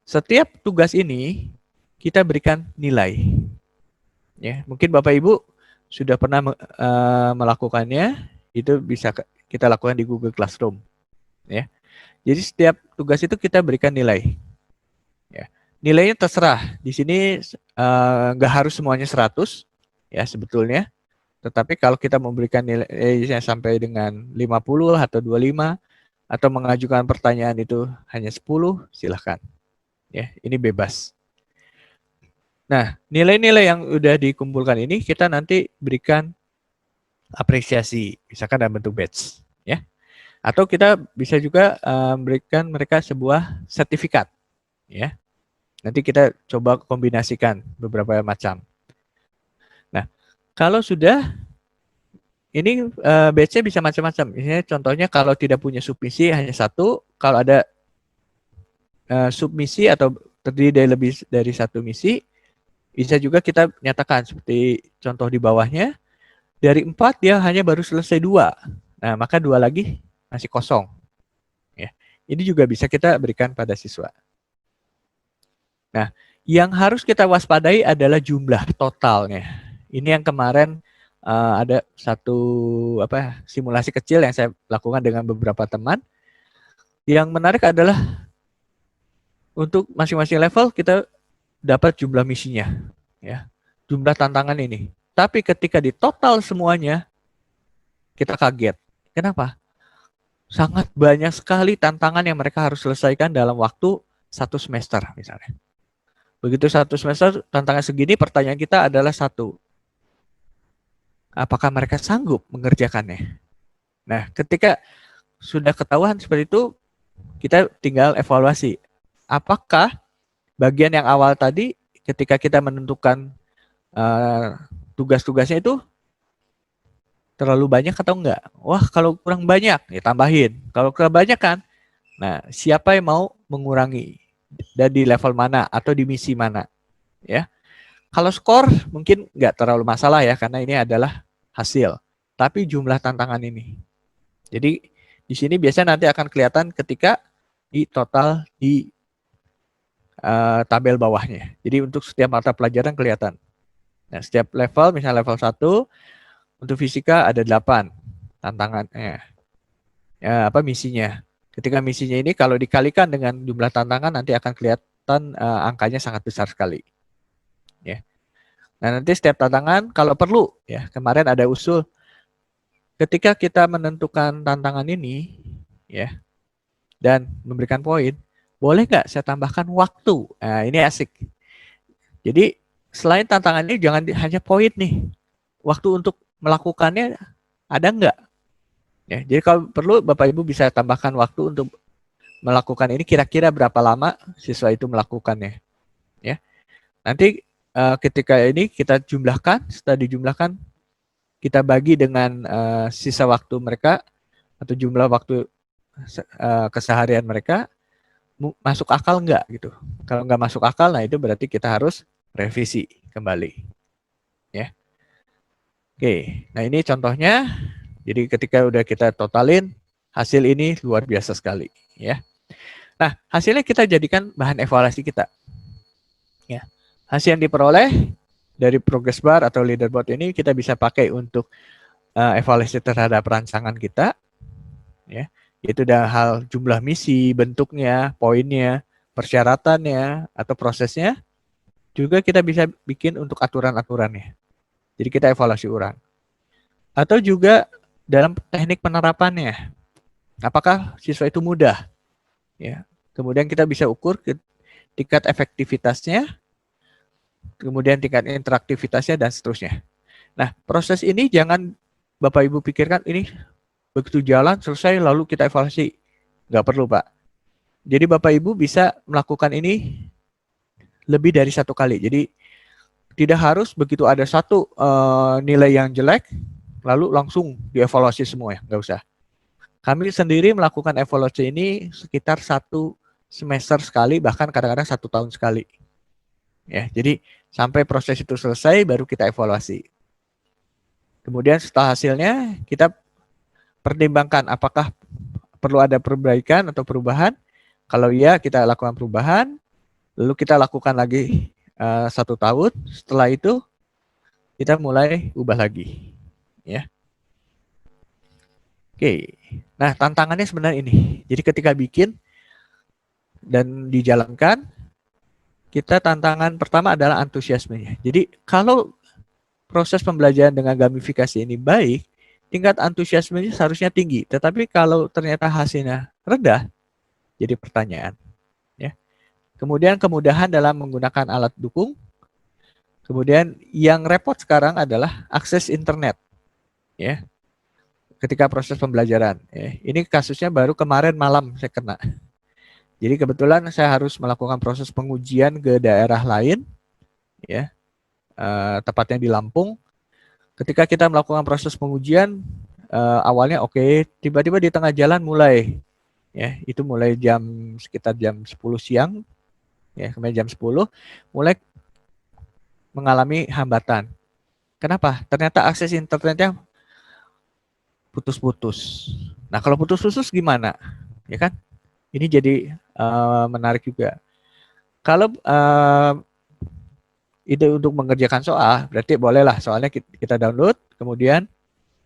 setiap tugas ini kita berikan nilai. Ya, mungkin Bapak Ibu sudah pernah melakukannya, itu bisa kita lakukan di Google Classroom. Ya. Jadi setiap tugas itu kita berikan nilai. Ya. Nilainya terserah. Di sini nggak harus semuanya 100 ya sebetulnya. Tetapi kalau kita memberikan nilainya sampai dengan 50 atau 25 atau mengajukan pertanyaan itu hanya 10, silahkan. Ya, ini bebas. Nah, nilai-nilai yang udah dikumpulkan ini kita nanti berikan apresiasi, misalkan dalam bentuk badge, ya. Atau kita bisa juga berikan mereka sebuah sertifikat, ya. Nanti kita coba kombinasikan beberapa macam. Nah, kalau sudah, ini batch-nya bisa macam-macam. Misalnya contohnya kalau tidak punya submisi hanya satu, kalau ada submisi atau terdiri dari lebih dari satu misi, bisa juga kita nyatakan seperti contoh di bawahnya, dari 4 dia hanya baru selesai 2. Nah, maka 2 lagi masih kosong. Ya. Ini juga bisa kita berikan pada siswa. Nah, yang harus kita waspadai adalah jumlah totalnya. Ini yang kemarin ada satu simulasi kecil yang saya lakukan dengan beberapa teman. Yang menarik adalah untuk masing-masing level kita dapat jumlah misinya, ya, jumlah tantangan ini. Tapi ketika di total semuanya, kita kaget. Kenapa? Sangat banyak sekali tantangan yang mereka harus selesaikan dalam waktu 1 semester misalnya. Begitu 1 semester, tantangan segini, pertanyaan kita adalah satu. Apakah mereka sanggup mengerjakannya? Nah, ketika sudah ketahuan seperti itu, kita tinggal evaluasi. Apakah bagian yang awal tadi, ketika kita menentukan tugas-tugasnya itu terlalu banyak atau enggak? Wah, kalau kurang banyak, ya tambahin. Kalau kebanyakan, nah siapa yang mau mengurangi? Dan di level mana atau di misi mana? Ya, kalau skor mungkin nggak terlalu masalah ya, karena ini adalah hasil. Tapi jumlah tantangan ini. Jadi di sini biasanya nanti akan kelihatan ketika di total di tabel bawahnya. Jadi untuk setiap mata pelajaran kelihatan. Nah, setiap level, misalnya level 1, untuk fisika ada 8 tantangannya. Misinya. Ketika misinya ini kalau dikalikan dengan jumlah tantangan nanti akan kelihatan angkanya sangat besar sekali. Ya. Nah, nanti setiap tantangan kalau perlu, ya, kemarin ada usul ketika kita menentukan tantangan ini, ya, dan memberikan poin, boleh nggak saya tambahkan waktu? Nah, ini asik. Jadi selain tantangan ini jangan hanya poin nih, waktu untuk melakukannya ada nggak? Ya, jadi kalau perlu Bapak Ibu bisa tambahkan waktu untuk melakukan ini, kira-kira berapa lama siswa itu melakukannya. Ya, nanti ketika ini kita jumlahkan, setelah dijumlahkan kita bagi dengan sisa waktu mereka atau jumlah waktu keseharian mereka, masuk akal nggak gitu. Kalau nggak masuk akal, nah itu berarti kita harus revisi kembali. Ya, oke. Nah ini contohnya. Jadi ketika udah kita totalin, hasil ini luar biasa sekali, ya. Nah, hasilnya kita jadikan bahan evaluasi kita. Ya. Hasil yang diperoleh dari progress bar atau leaderboard ini kita bisa pakai untuk evaluasi terhadap rancangan kita, ya. Yaitu dalam hal jumlah misi, bentuknya, poinnya, persyaratannya, atau prosesnya. Juga kita bisa bikin untuk aturan-aturannya. Jadi kita evaluasi ulang. Atau juga dalam teknik penerapannya, apakah siswa itu mudah? Ya, kemudian kita bisa ukur tingkat efektivitasnya, kemudian tingkat interaktivitasnya dan seterusnya. Nah, proses ini jangan Bapak Ibu pikirkan ini begitu jalan selesai lalu kita evaluasi. Nggak perlu, Pak. Jadi Bapak Ibu bisa melakukan ini lebih dari 1 kali. Jadi tidak harus begitu ada satu nilai yang jelek lalu langsung dievaluasi semua, ya, nggak usah. Kami sendiri melakukan evaluasi ini sekitar 1 semester sekali, bahkan kadang-kadang 1 tahun sekali. Ya, jadi sampai proses itu selesai baru kita evaluasi. Kemudian setelah hasilnya kita pertimbangkan apakah perlu ada perbaikan atau perubahan. Kalau iya kita lakukan perubahan, lalu kita lakukan lagi 1 tahun. Setelah itu kita mulai ubah lagi. Ya. Oke. Nah, tantangannya sebenarnya ini. Jadi ketika bikin dan dijalankan, kita tantangan pertama adalah antusiasmenya. Jadi kalau proses pembelajaran dengan gamifikasi ini baik, tingkat antusiasmenya seharusnya tinggi. Tetapi kalau ternyata hasilnya rendah, jadi pertanyaan. Ya. Kemudian kemudahan dalam menggunakan alat dukung. Kemudian yang repot sekarang adalah akses internet. Ya. Ketika proses pembelajaran. Ya. Ini kasusnya baru kemarin malam saya kena. Jadi kebetulan saya harus melakukan proses pengujian ke daerah lain, ya, tepatnya di Lampung. Ketika kita melakukan proses pengujian, awalnya oke, tiba-tiba di tengah jalan mulai, ya, itu mulai sekitar jam 10 siang, ya, kemudian jam 10 mulai mengalami hambatan. Kenapa? Ternyata akses internetnya putus-putus. Nah, kalau putus-putus gimana? Ya kan? Ini jadi menarik juga. Kalau ide untuk mengerjakan soal, berarti bolehlah soalnya kita download, kemudian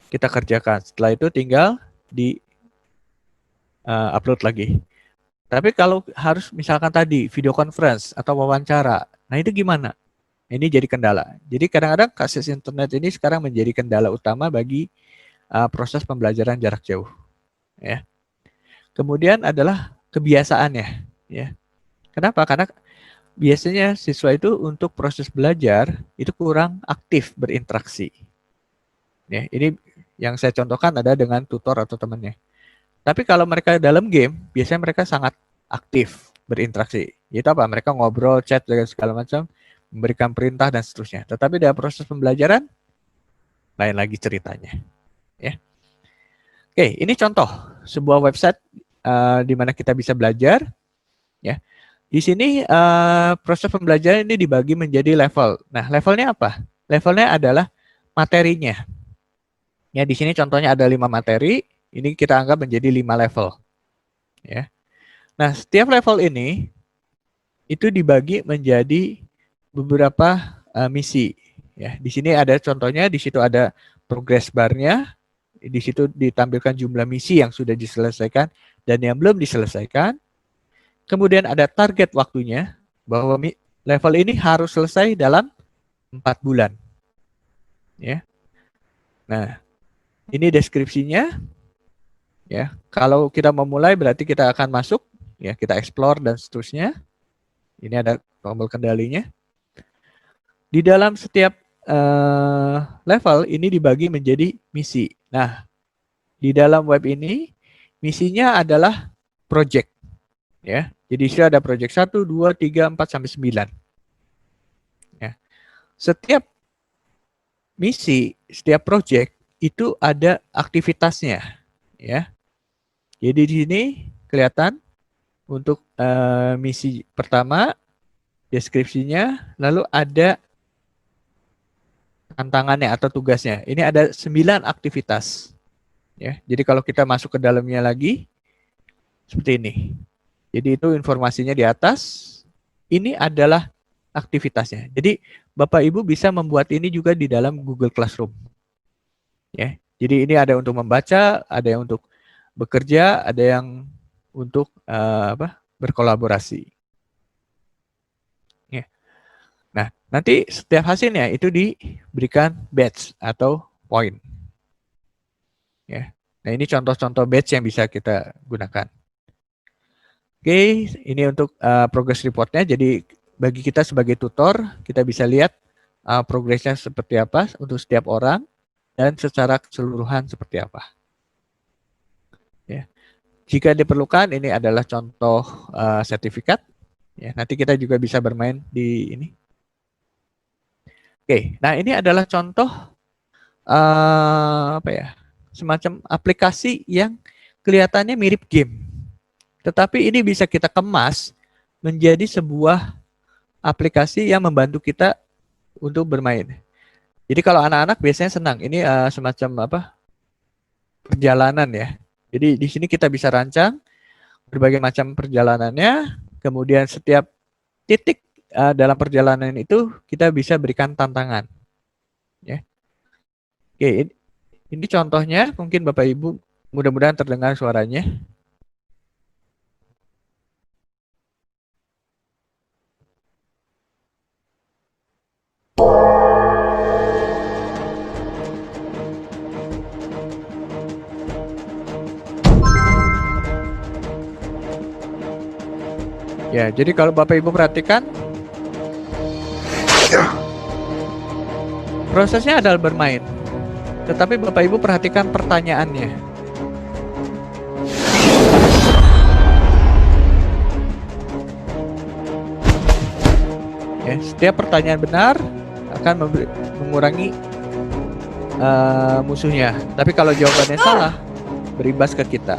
kita kerjakan. Setelah itu tinggal di upload lagi. Tapi kalau harus misalkan tadi video conference atau wawancara, nah itu gimana? Ini jadi kendala. Jadi kadang-kadang akses internet ini sekarang menjadi kendala utama bagi proses pembelajaran jarak jauh. Ya. Kemudian adalah kebiasaannya. Ya. Kenapa? Karena biasanya siswa itu untuk proses belajar itu kurang aktif berinteraksi. Ya, ini yang saya contohkan ada dengan tutor atau temannya. Tapi kalau mereka dalam game, biasanya mereka sangat aktif berinteraksi. Itu apa? Mereka ngobrol, chat, dan segala macam, memberikan perintah dan seterusnya. Tetapi dalam proses pembelajaran, lain lagi ceritanya. Ya. Oke, ini contoh sebuah website di mana kita bisa belajar. Ya, di sini proses pembelajaran ini dibagi menjadi level. Nah, levelnya apa? Levelnya adalah materinya. Ya, di sini contohnya ada 5 materi. Ini kita anggap menjadi 5 level. Ya. Nah, setiap level ini itu dibagi menjadi beberapa misi. Ya, di sini ada contohnya, di situ ada progress bar-nya, di situ ditampilkan jumlah misi yang sudah diselesaikan dan yang belum diselesaikan. Kemudian ada target waktunya, bahwa level ini harus selesai dalam 4 bulan. Ya. Nah, ini deskripsinya. Ya, kalau kita memulai berarti kita akan masuk, ya, kita explore dan seterusnya. Ini ada tombol kendalinya. Di dalam setiap level ini dibagi menjadi misi. Nah, di dalam web ini misinya adalah project. Ya, jadi sudah ada project 1, 2, 3, 4 sampai 9. Ya. Setiap misi, setiap project itu ada aktivitasnya, ya. Jadi di sini kelihatan untuk misi pertama deskripsinya, lalu ada tantangannya atau tugasnya. Ini ada 9 aktivitas. Ya, jadi kalau kita masuk ke dalamnya lagi seperti ini. Jadi itu informasinya di atas. Ini adalah aktivitasnya. Jadi Bapak Ibu bisa membuat ini juga di dalam Google Classroom. Ya, jadi ini ada untuk membaca, ada yang untuk bekerja, ada yang untuk berkolaborasi. Ya. Nah, nanti setiap hasilnya itu diberikan badge atau poin. Ya. Nah, ini contoh-contoh badge yang bisa kita gunakan. Oke, ini untuk progress reportnya. Jadi bagi kita sebagai tutor, kita bisa lihat progresnya seperti apa untuk setiap orang dan secara keseluruhan seperti apa. Ya. Jika diperlukan, ini adalah contoh sertifikat. Ya, nanti kita juga bisa bermain di ini. Oke, nah ini adalah contoh semacam aplikasi yang kelihatannya mirip game. Tetapi ini bisa kita kemas menjadi sebuah aplikasi yang membantu kita untuk bermain. Jadi kalau anak-anak biasanya senang. Ini semacam perjalanan ya. Jadi di sini kita bisa rancang berbagai macam perjalanannya. Kemudian setiap titik dalam perjalanan itu kita bisa berikan tantangan. Ya. Oke, ini contohnya. Mungkin Bapak Ibu mudah-mudahan terdengar suaranya. Ya, jadi kalau Bapak Ibu perhatikan, prosesnya adalah bermain. Tetapi Bapak Ibu perhatikan pertanyaannya. Ya, setiap pertanyaan benar akan mengurangi musuhnya. Tapi kalau jawabannya salah, berimbas ke kita.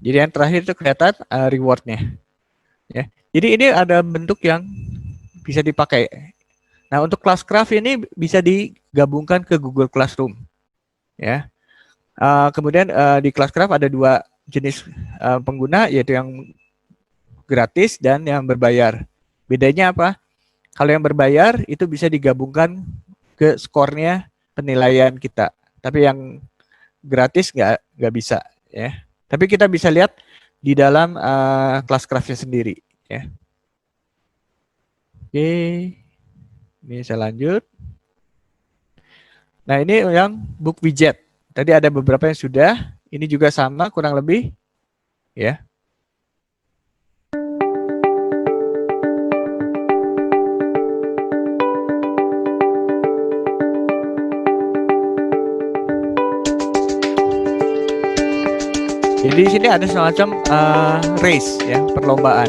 Jadi yang terakhir itu kelihatan rewardnya. Ya. Jadi ini ada bentuk yang bisa dipakai. Nah, untuk Classcraft ini bisa digabungkan ke Google Classroom. Ya. Kemudian di Classcraft ada dua jenis pengguna, yaitu yang gratis dan yang berbayar. Bedanya apa? Kalau yang berbayar itu bisa digabungkan ke skornya penilaian kita. Tapi yang gratis nggak bisa. Ya. Tapi kita bisa lihat di dalam Classcraft-nya sendiri. Ya. Oke, ini saya lanjut. Nah, ini yang book widget. Tadi ada beberapa yang sudah. Ini juga sama, kurang lebih. Ya. Jadi di sini ada semacam race, ya, perlombaan.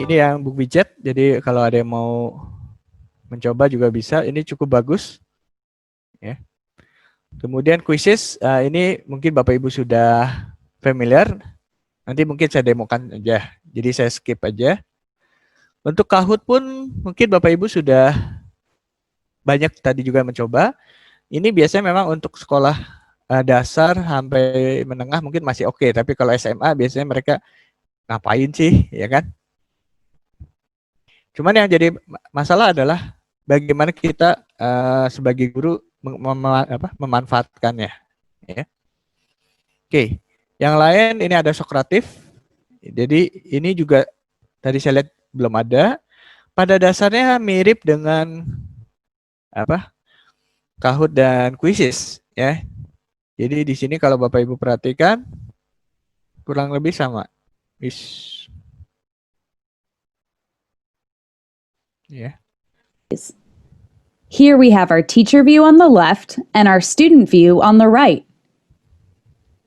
Ini yang book widget, jadi kalau ada yang mau mencoba juga bisa. Ini cukup bagus. Ya. Kemudian quizzes, ini mungkin Bapak Ibu sudah familiar. Nanti mungkin saya demokan aja, jadi saya skip aja. Untuk Kahoot pun mungkin Bapak Ibu sudah banyak tadi juga mencoba. Ini biasanya memang untuk sekolah dasar sampai menengah mungkin masih oke, tapi kalau SMA biasanya mereka ngapain sih, ya kan? Cuman yang jadi masalah adalah bagaimana kita sebagai guru memanfaatkannya. Ya. Oke, yang lain ini ada Sokratif. Jadi ini juga tadi saya lihat belum ada. Pada dasarnya mirip dengan Kahoot dan Quizzes, ya. Jadi di sini kalau Bapak Ibu perhatikan kurang lebih sama. Yeah. Here we have our teacher view on the left and our student view on the right.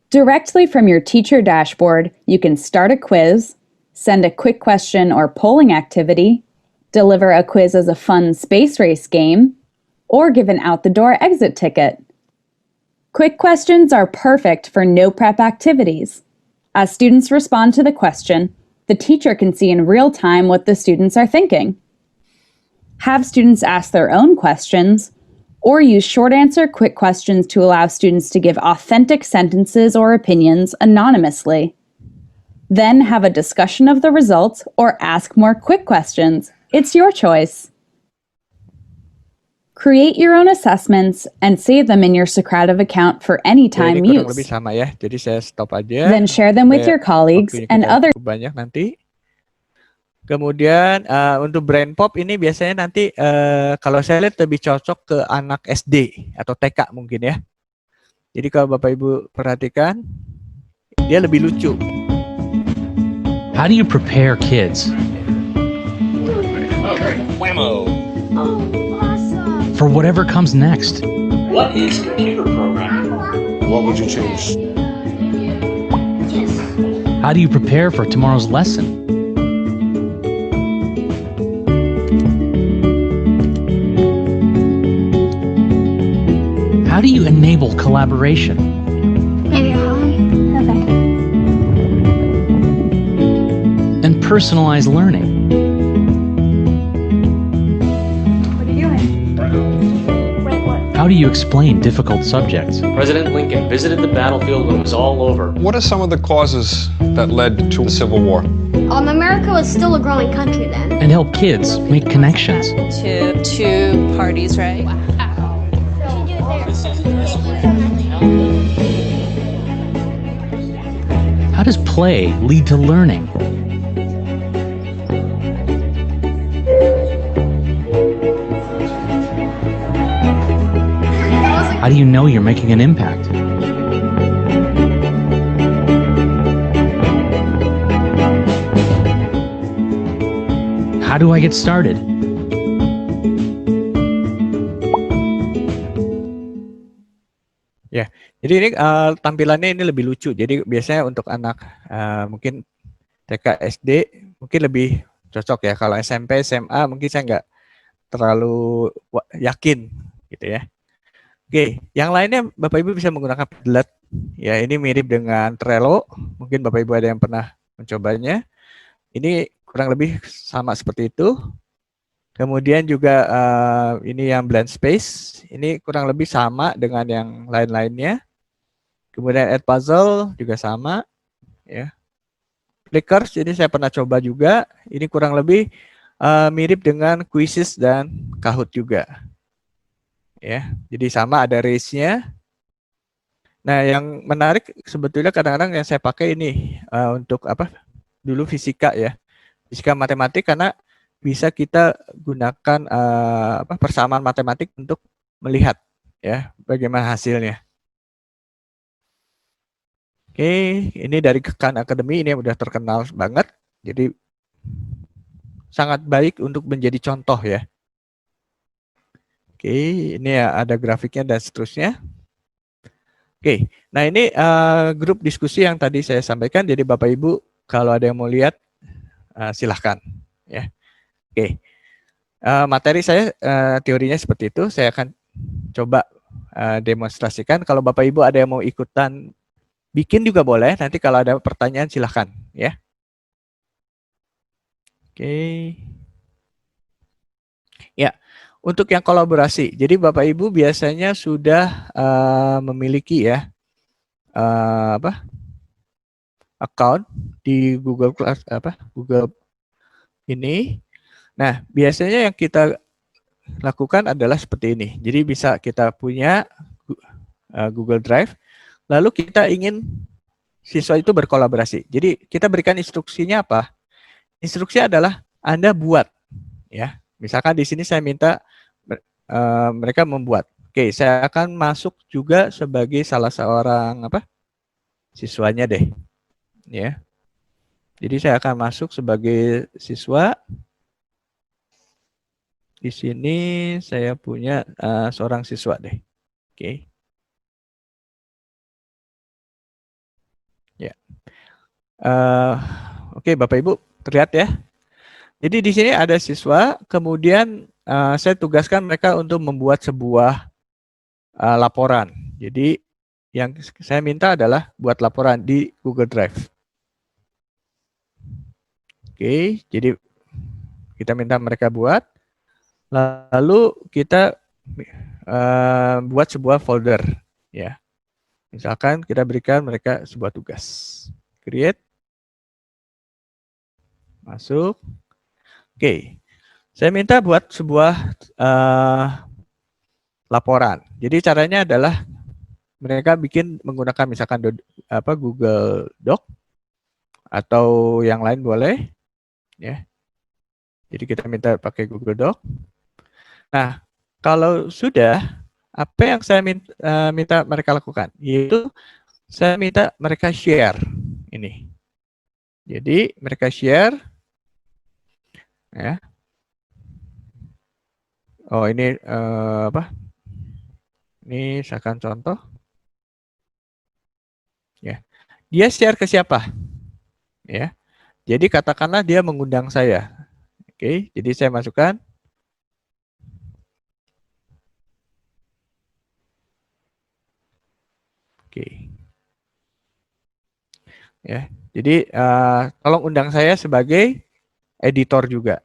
Directly from your teacher dashboard, you can start a quiz, send a quick question or polling activity, deliver a quiz as a fun space race game, or give an out-the-door exit ticket. Quick questions are perfect for no-prep activities. As students respond to the question, the teacher can see in real time what the students are thinking. Have students ask their own questions, or use short answer quick questions to allow students to give authentic sentences or opinions anonymously. Then have a discussion of the results or ask more quick questions It's your choice. Create your own assessments and save them in your Socrative account for any Ya, time ini kurang lebih use. sama ya. Jadi saya stop aja. Then share them with supaya your colleagues waktunya and kita other cukup banyak nanti. Kemudian untuk brain pop ini biasanya nanti kalau saya lihat lebih cocok ke anak SD atau TK mungkin ya. Jadi kalau Bapak Ibu perhatikan, dia lebih lucu. How do you prepare kids Whammo. Oh, awesome. for whatever comes next? What is computer programming? What would you choose? How do you prepare for tomorrow's lesson? How do you enable collaboration? Maybe home. Okay. And personalized learning? What are you doing? Wait, what? How do you explain difficult subjects? President Lincoln visited the battlefield when it was all over. What are some of the causes that led to the Civil War? America was still a growing country then. And help kids make connections? To two parties, right? How does play lead to learning? How do you know you're making an impact? How do I get started? Ya, jadi ini tampilannya ini lebih lucu. Jadi biasanya untuk anak mungkin TK, SD mungkin lebih cocok ya. Kalau SMP, SMA mungkin saya nggak terlalu yakin gitu ya. Oke, yang lainnya Bapak Ibu bisa menggunakan Padlet. Ya, ini mirip dengan Trello. Mungkin Bapak Ibu ada yang pernah mencobanya. Ini kurang lebih sama seperti itu. Kemudian juga ini yang blank space, ini kurang lebih sama dengan yang lain-lainnya. Kemudian add puzzle juga sama, ya. Flickers, ini saya pernah coba juga. Ini kurang lebih mirip dengan quizzes dan Kahoot juga, ya. Jadi sama ada race-nya. Nah, yang menarik sebetulnya kadang-kadang yang saya pakai ini untuk apa? Dulu fisika ya, fisika matematik karena bisa kita gunakan persamaan matematik untuk melihat ya bagaimana hasilnya. Oke, ini dari Khan Academy, ini udah terkenal banget. Jadi sangat baik untuk menjadi contoh ya. Oke, ini ya ada grafiknya dan seterusnya. Oke, nah ini grup diskusi yang tadi saya sampaikan. Jadi Bapak Ibu kalau ada yang mau lihat silahkan ya. Oke, materi saya teorinya seperti itu. Saya akan coba demonstrasikan. Kalau Bapak Ibu ada yang mau ikutan bikin juga boleh. Nanti kalau ada pertanyaan silahkan ya. Oke. Ya, untuk yang kolaborasi. Jadi Bapak Ibu biasanya sudah memiliki ya account di Google Class Google ini. Nah, biasanya yang kita lakukan adalah seperti ini. Jadi bisa kita punya Google Drive, lalu kita ingin siswa itu berkolaborasi. Jadi kita berikan instruksinya apa? Instruksi adalah Anda buat, ya. Misalkan di sini saya minta mereka membuat. Oke, saya akan masuk juga sebagai salah seorang siswanya deh, ya. Jadi saya akan masuk sebagai siswa. Di sini saya punya seorang siswa deh. Oke. Ya. Oke, Bapak Ibu, terlihat ya. Jadi di sini ada siswa, kemudian saya tugaskan mereka untuk membuat sebuah laporan. Jadi yang saya minta adalah buat laporan di Google Drive. Oke, jadi kita minta mereka buat. Lalu kita buat sebuah folder, ya. Misalkan kita berikan mereka sebuah tugas, create, masuk. Oke, Saya minta buat sebuah laporan. Jadi caranya adalah mereka bikin menggunakan misalkan Google Doc atau yang lain boleh, ya. Jadi kita minta pakai Google Doc. Nah, kalau sudah, apa yang saya minta mereka lakukan? Yaitu saya minta mereka share ini. Jadi mereka share, ya. Oh ini apa? Ini misalkan contoh, ya. Dia share ke siapa? Ya. Jadi katakanlah dia mengundang saya. Oke, jadi saya masukkan. Oke. Ya, jadi tolong undang saya sebagai editor juga.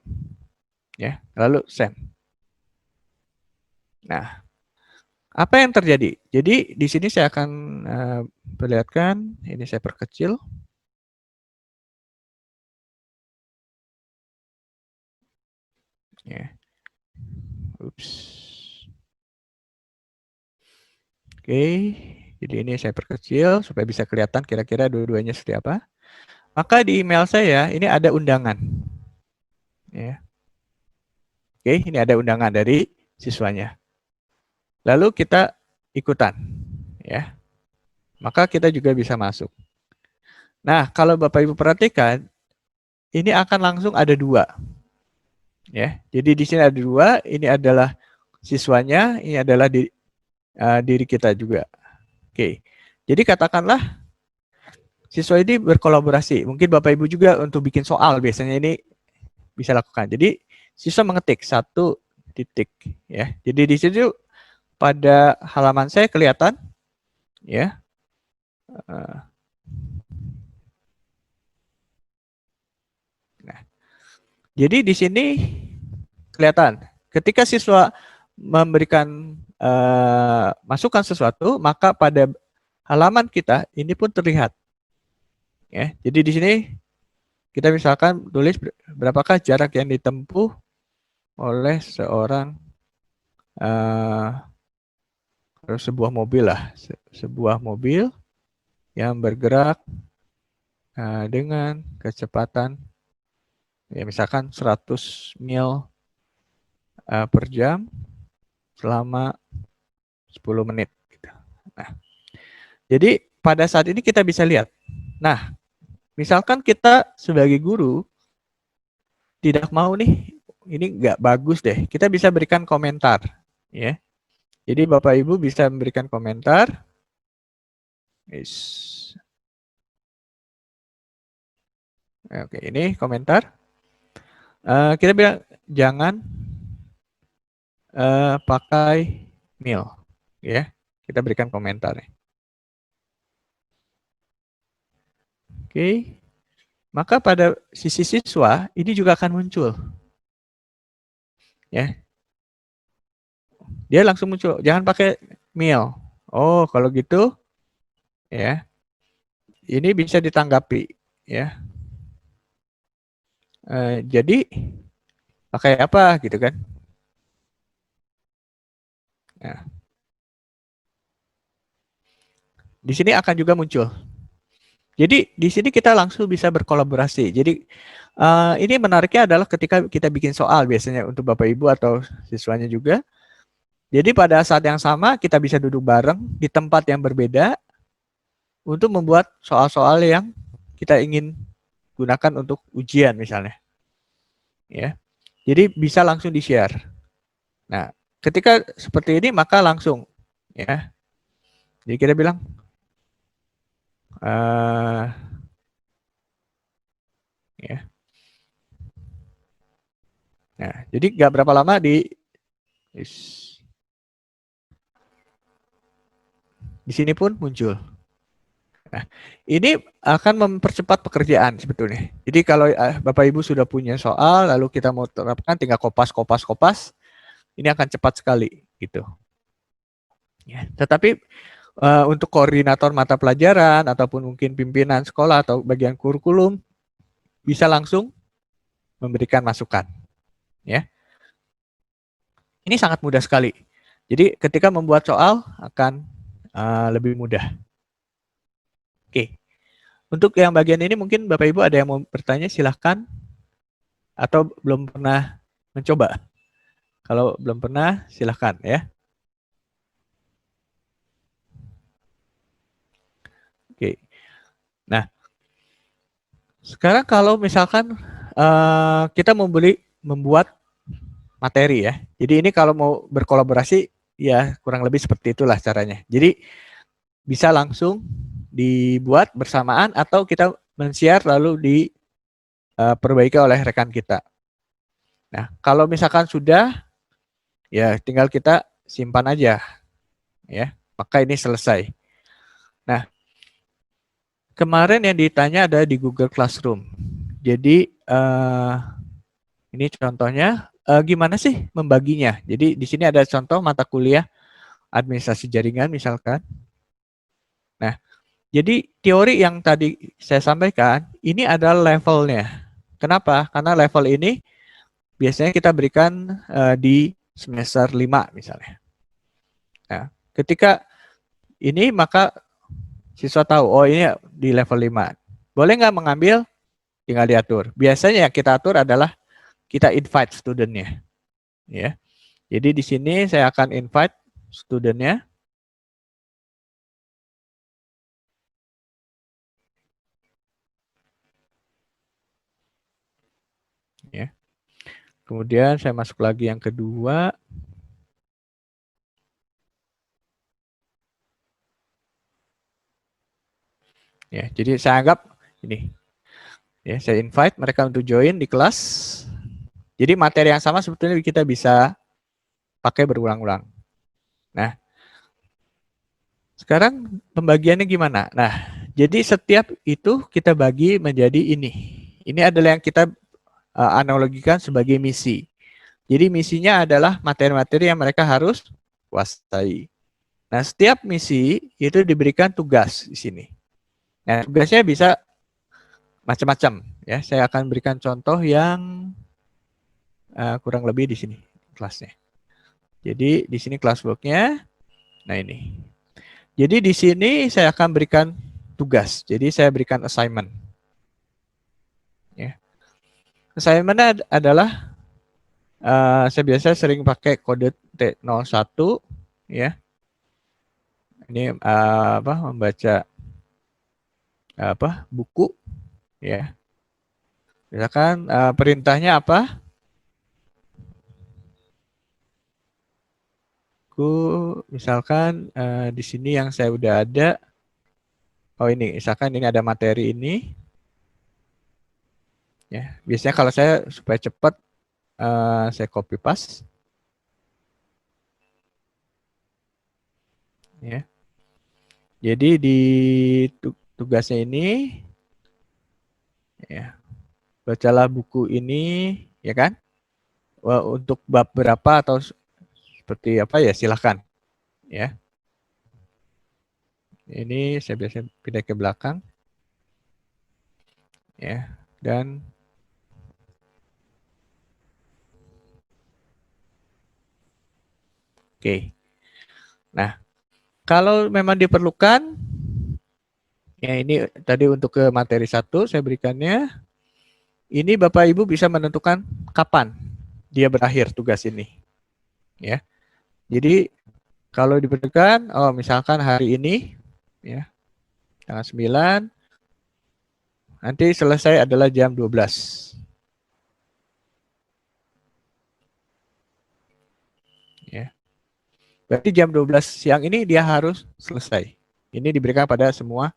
Ya, lalu send. Nah, apa yang terjadi? Jadi di sini saya akan perlihatkan, ini saya perkecil. Ya. Ups. Oke, jadi ini saya perkecil supaya bisa kelihatan kira-kira dua-duanya seperti apa. Maka di email saya ini ada undangan. Ya. Oke, ini ada undangan dari siswanya. Lalu kita ikutan, ya. Maka kita juga bisa masuk. Nah, kalau Bapak Ibu perhatikan, ini akan langsung ada dua. Ya, jadi di sini ada dua. Ini adalah siswanya, ini adalah diri kita juga. Oke, jadi katakanlah siswa ini berkolaborasi. Mungkin Bapak Ibu juga untuk bikin soal biasanya ini bisa lakukan. Jadi siswa mengetik satu titik, ya. Jadi di situ pada halaman saya kelihatan, ya. Nah, jadi di sini kelihatan ketika siswa memberikan masukan sesuatu, maka pada halaman kita ini pun terlihat. Ya, jadi di sini kita misalkan tulis berapakah jarak yang ditempuh oleh seorang sebuah mobil lah, sebuah mobil yang bergerak dengan kecepatan ya misalkan 100 mil per jam selama 10 menit. Nah, jadi pada saat ini kita bisa lihat. Nah, misalkan kita sebagai guru tidak mau nih, ini nggak bagus deh. Kita bisa berikan komentar, ya. Jadi Bapak Ibu bisa memberikan komentar. Oke, ini komentar. Kita bilang jangan pakai mil, ya. Kita berikan komentar. Oke, maka pada sisi siswa ini juga akan muncul, ya. Dia langsung muncul, jangan pakai mil. Oh, kalau gitu, ya, ini bisa ditanggapi, ya. Jadi pakai apa gitu kan? Nah, di sini akan juga muncul. Jadi di sini kita langsung bisa berkolaborasi. Jadi ini menariknya adalah ketika kita bikin soal biasanya untuk Bapak Ibu atau siswanya juga. Jadi pada saat yang sama kita bisa duduk bareng di tempat yang berbeda untuk membuat soal-soal yang kita ingin gunakan untuk ujian misalnya. Ya. Jadi bisa langsung di-share. Nah, ketika seperti ini maka langsung ya. Jadi kita bilang ya. Nah, jadi nggak berapa lama di sini pun muncul. Nah, ini akan mempercepat pekerjaan sebetulnya. Jadi kalau Bapak Ibu sudah punya soal, lalu kita mau terapkan, tinggal kopas, ini akan cepat sekali gitu. Ya, tetapi untuk koordinator mata pelajaran ataupun mungkin pimpinan sekolah atau bagian kurikulum bisa langsung memberikan masukan, ya. Ini sangat mudah sekali. Jadi ketika membuat soal akan lebih mudah. Oke. Untuk yang bagian ini mungkin Bapak Ibu ada yang mau bertanya, silahkan. Atau belum pernah mencoba? Kalau belum pernah, silahkan ya. Oke. Nah, sekarang kalau misalkan kita membuat materi ya. Jadi ini kalau mau berkolaborasi, ya kurang lebih seperti itulah caranya. Jadi bisa langsung dibuat bersamaan atau kita men-share lalu diperbaiki oleh rekan kita. Nah, kalau misalkan sudah, ya tinggal kita simpan aja, ya. Maka ini selesai. Nah, kemarin yang ditanya ada di Google Classroom. Jadi ini contohnya gimana sih membaginya. Jadi di sini ada contoh mata kuliah administrasi jaringan misalkan. Nah, jadi teori yang tadi saya sampaikan ini adalah levelnya. Kenapa? Karena level ini biasanya kita berikan di semester 5 misalnya. Nah, ketika ini maka siswa tahu, oh ini di level 5. Boleh nggak mengambil? Tinggal diatur. Biasanya yang kita atur adalah kita invite studentnya. Ya. Jadi di sini saya akan invite studentnya. Ya. Kemudian saya masuk lagi yang kedua. Ya, jadi saya anggap ini. Ya, saya invite mereka untuk join di kelas. Jadi materi yang sama sebetulnya kita bisa pakai berulang-ulang. Nah, sekarang pembagiannya gimana? Nah, jadi setiap itu kita bagi menjadi ini. Ini adalah yang kita analogikan sebagai misi. Jadi misinya adalah materi-materi yang mereka harus kuasai. Nah, setiap misi itu diberikan tugas di sini. Nah, tugasnya bisa macam-macam. Ya, saya akan berikan contoh yang kurang lebih di sini kelasnya. Jadi di sini classwork-nya. Nah ini. Jadi di sini saya akan berikan tugas. Jadi saya berikan assignment. Ya. Assignment adalah saya biasa sering pakai kode T01 ya. Ini membaca buku ya. Misalkan perintahnya apa? Misalkan di sini yang saya udah ada. Oh ini, misalkan ini ada materi ini. Ya, biasanya kalau saya supaya cepat saya copy paste. Ya. Jadi di tugasnya ini ya, bacalah buku ini ya kan? Untuk bab berapa atau seperti apa ya silahkan ya. Ini saya biasanya pindah ke belakang ya dan oke. Nah, kalau memang diperlukan ya ini tadi untuk ke materi 1 saya berikannya. Ini Bapak Ibu bisa menentukan kapan dia berakhir tugas ini. Ya. Jadi kalau diperlukan, oh misalkan hari ini ya. Tanggal 9 nanti selesai adalah jam 12. Ya. Berarti jam 12 siang ini dia harus selesai. Ini diberikan pada semua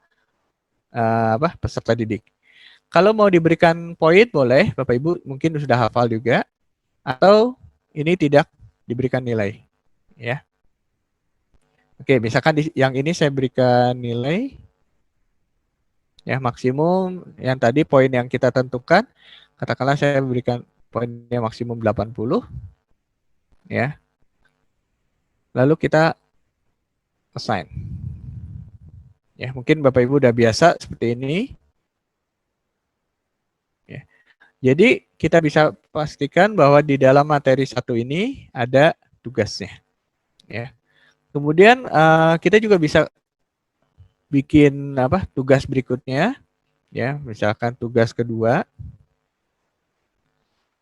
peserta didik. Kalau mau diberikan poin boleh, Bapak Ibu mungkin sudah hafal juga, atau ini tidak diberikan nilai, ya. Oke, misalkan yang ini saya berikan nilai, ya maksimum yang tadi poin yang kita tentukan, katakanlah saya berikan poinnya maksimum 80, ya. Lalu kita assign. Ya, mungkin Bapak Ibu udah biasa seperti ini. Ya. Jadi kita bisa pastikan bahwa di dalam materi 1 ini ada tugasnya. Ya. Kemudian kita juga bisa bikin tugas berikutnya. Ya, misalkan tugas kedua.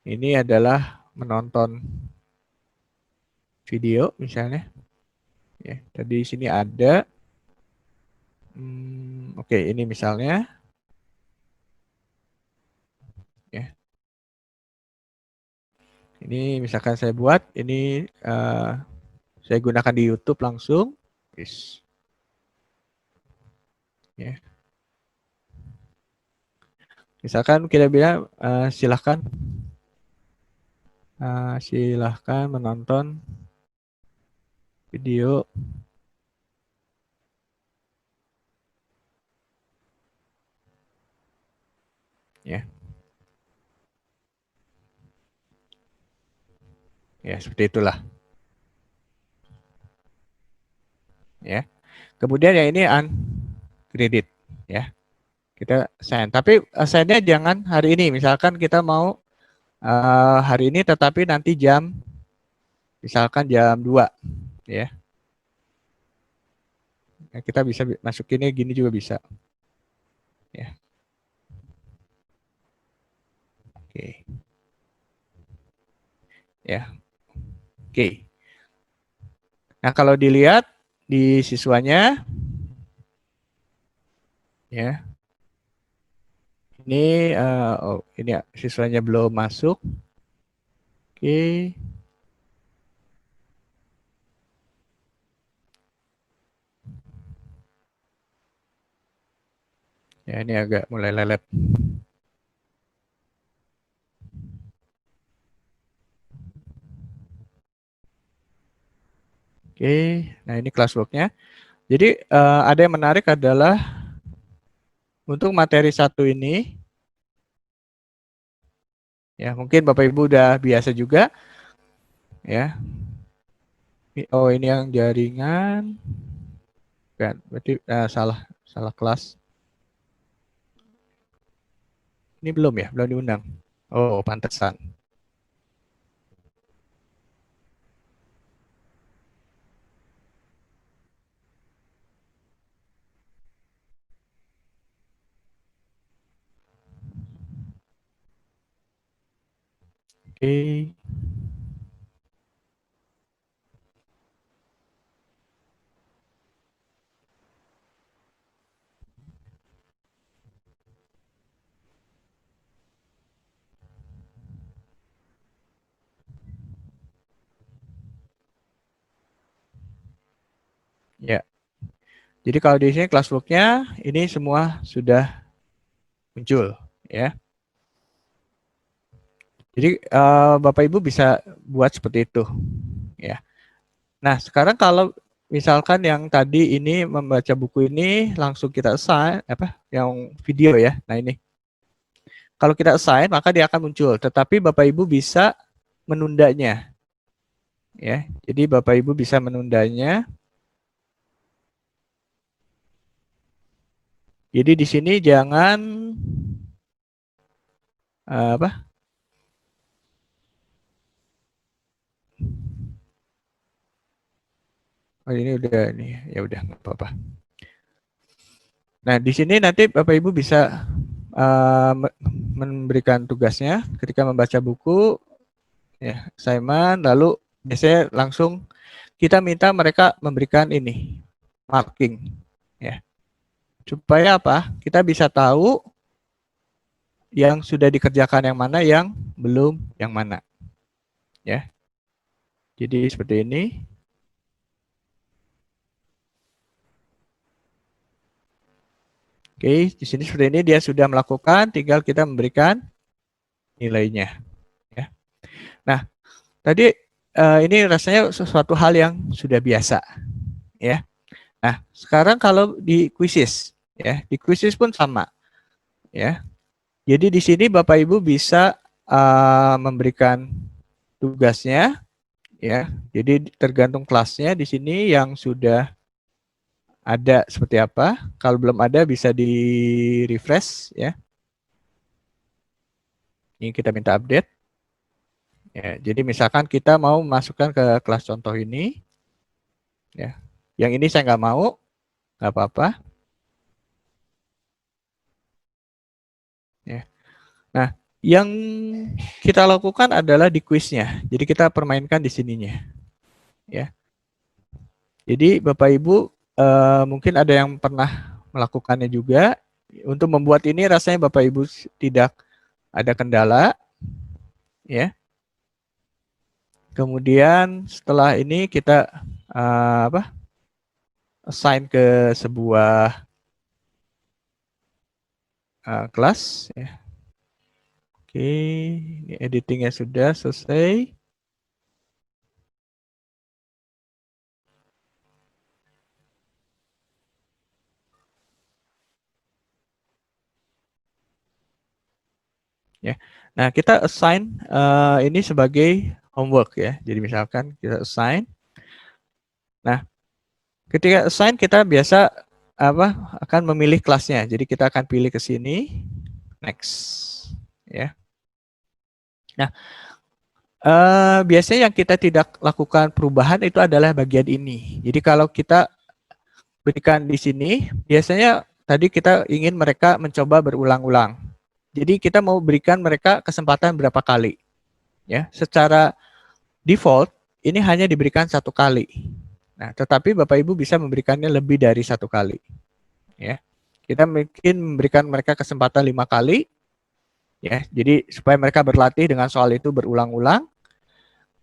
Ini adalah menonton video misalnya. Ya, tadi di sini ada. Oke, ini misalnya. Ya. Ini misalkan saya buat, ini saya gunakan di YouTube langsung. Yes. Ya. Misalkan kita bilang silahkan menonton video ya. Ya, seperti itulah. Ya. Kemudian yang ini uncredit ya. Kita send. Tapi sendnya jangan hari ini. Misalkan kita mau hari ini tetapi nanti misalkan jam 2 ya. Nah, kita bisa masukinnya gini juga bisa. Ya. Oke. Ya. Oke. Nah, kalau dilihat di siswanya ya. Ini ini siswanya belum masuk. Oke. Ya, ini agak mulai lelet. Oke, nah ini classwork-nya. Jadi ada yang menarik adalah untuk materi 1 ini, ya mungkin Bapak Ibu udah biasa juga, ya. Oh ini yang jaringan, kan? Berarti salah kelas. Ini belum ya, belum diundang. Oh pantesan. Oke. Ya. Jadi kalau di sini classwork-nya ini semua sudah muncul, ya. Jadi Bapak Ibu bisa buat seperti itu, ya. Nah sekarang kalau misalkan yang tadi ini membaca buku ini langsung kita assign yang video ya. Nah ini kalau kita assign maka dia akan muncul, tetapi Bapak Ibu bisa menundanya, ya. Jadi Bapak Ibu bisa menundanya. Jadi di sini jangan Oh ini udah nih, ya udah nggak apa-apa. Nah di sini nanti Bapak Ibu bisa memberikan tugasnya ketika membaca buku, ya assignment, lalu biasanya langsung kita minta mereka memberikan ini marking, ya supaya apa? Kita bisa tahu yang sudah dikerjakan yang mana, yang belum yang mana, ya. Jadi seperti ini. Oke, di sini seperti ini dia sudah melakukan, tinggal kita memberikan nilainya. Ya. Nah, tadi ini rasanya sesuatu hal yang sudah biasa, ya. Nah, sekarang kalau di quizzes, ya, di quizzes pun sama, ya. Jadi di sini Bapak Ibu bisa memberikan tugasnya, ya. Jadi tergantung kelasnya di sini yang sudah ada seperti apa. Kalau belum ada bisa di refresh, ya. Ini kita minta update, Ya, jadi misalkan kita mau masukkan ke kelas contoh ini, ya, yang ini saya nggak mau, nggak apa-apa. Ya. Nah, yang kita lakukan adalah di kuisnya. Jadi kita permainkan di sininya, ya. Jadi Bapak Ibu mungkin ada yang pernah melakukannya juga. Untuk membuat ini rasanya Bapak Ibu tidak ada kendala, ya. Kemudian setelah ini kita assign ke sebuah kelas, ya. Oke, ini editingnya sudah selesai. Ya, nah kita assign ini sebagai homework ya. Jadi misalkan kita assign. Nah, ketika assign kita biasa akan memilih kelasnya. Jadi kita akan pilih ke sini, next, ya. Nah, biasanya yang kita tidak lakukan perubahan itu adalah bagian ini. Jadi kalau kita berikan di sini, biasanya tadi kita ingin mereka mencoba berulang-ulang. Jadi kita mau berikan mereka kesempatan berapa kali. Ya, secara default ini hanya diberikan 1 kali. Nah, tetapi Bapak Ibu bisa memberikannya lebih dari 1 kali. Ya, kita mungkin memberikan mereka kesempatan 5 kali. Ya, jadi supaya mereka berlatih dengan soal itu berulang-ulang.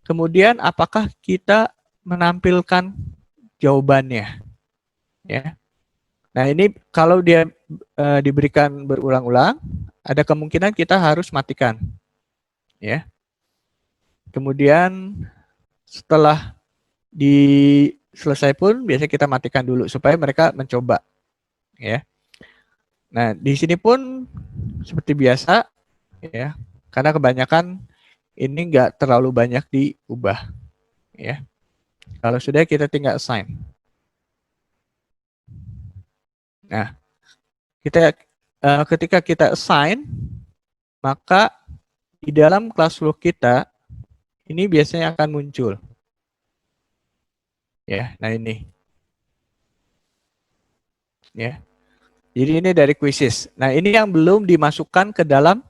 Kemudian apakah kita menampilkan jawabannya? Ya. Nah, ini kalau dia diberikan berulang-ulang, ada kemungkinan kita harus matikan. Ya. Kemudian setelah selesai pun biasanya kita matikan dulu supaya mereka mencoba. Ya. Nah, di sini pun seperti biasa, ya, karena kebanyakan ini nggak terlalu banyak diubah. Ya. Kalau sudah kita tinggal assign. Nah, ketika kita assign, maka di dalam classwork kita ini biasanya akan muncul. Ya, nah ini. Ya. Jadi ini dari quizzes. Nah, ini yang belum dimasukkan ke dalam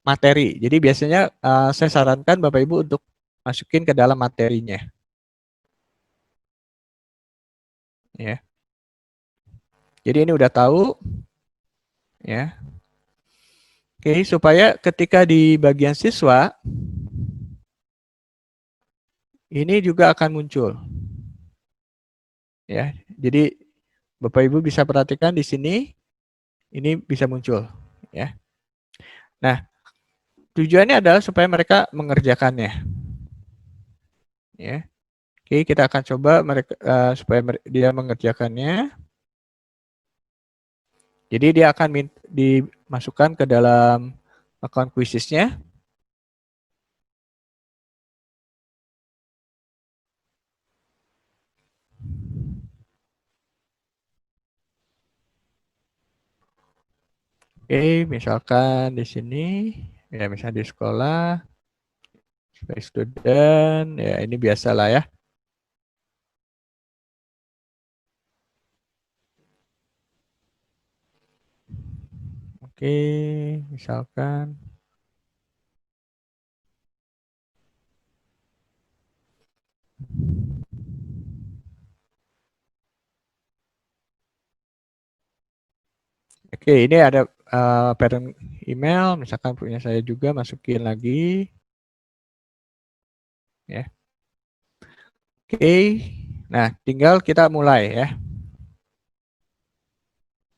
materi. Jadi biasanya saya sarankan Bapak Ibu untuk masukin ke dalam materinya. Ya. Jadi ini udah tahu. Ya. Oke, supaya ketika di bagian siswa ini juga akan muncul. Ya. Jadi Bapak Ibu bisa perhatikan di sini ini bisa muncul, ya. Nah, tujuannya adalah supaya mereka mengerjakannya. Ya. Oke, kita akan coba mereka supaya dia mengerjakannya. Jadi dia akan dimasukkan ke dalam account quizzes-nya. Oke, misalkan di sini, ya misalnya di sekolah, sebagai student, ya ini biasalah ya. Oke, misalkan. Oke, ini ada parent email, misalkan punya saya juga, masukin lagi. Ya. Oke, nah tinggal kita mulai ya.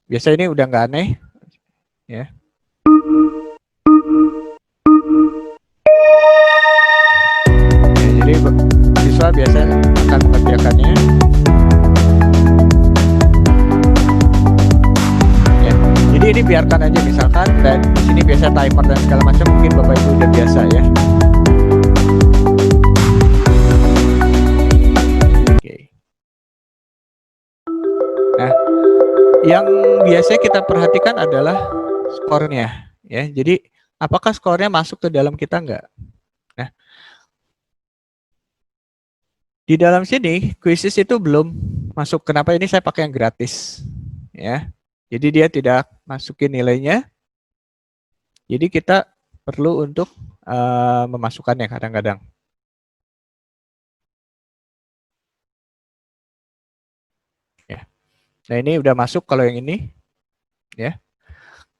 Biasa ini udah nggak aneh, ya. Jadi siswa biasanya akan mengerjakannya. Ya. Jadi ini biarkan aja misalkan, dan di sini biasa timer dan segala macam, mungkin Bapak Ibu udah biasa ya. Oke. Nah, yang biasanya kita perhatikan adalah skornya, ya. Jadi apakah skornya masuk ke dalam kita enggak? Nah, Di dalam sini quizzes itu belum masuk. Kenapa ini saya pakai yang gratis? Ya, jadi dia tidak masukin nilainya. Jadi kita perlu untuk memasukkannya kadang-kadang. Ya. Nah ini udah masuk kalau yang ini, ya.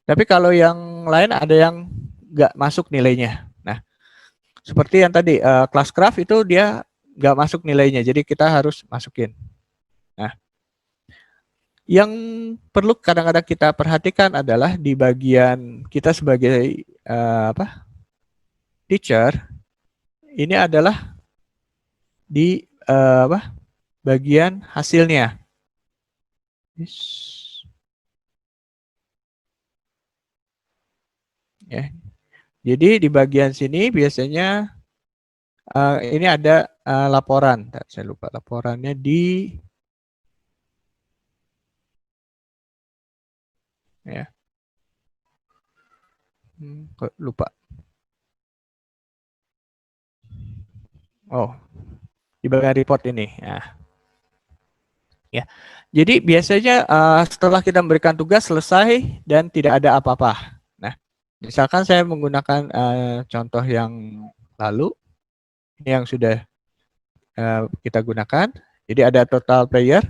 Tapi kalau yang lain ada yang nggak masuk nilainya. Nah, seperti yang tadi Classcraft itu dia nggak masuk nilainya, jadi kita harus masukin. Nah, yang perlu kadang-kadang kita perhatikan adalah di bagian kita sebagai teacher, ini adalah di bagian hasilnya. Ya. Jadi di bagian sini biasanya ini ada laporan. Saya lupa laporannya di ya. Kok lupa. Oh, di bagian report ini. Nah. Ya. Jadi biasanya setelah kita memberikan tugas selesai dan tidak ada apa-apa. Nah, misalkan saya menggunakan contoh yang lalu, ini yang sudah kita gunakan. Jadi ada total player.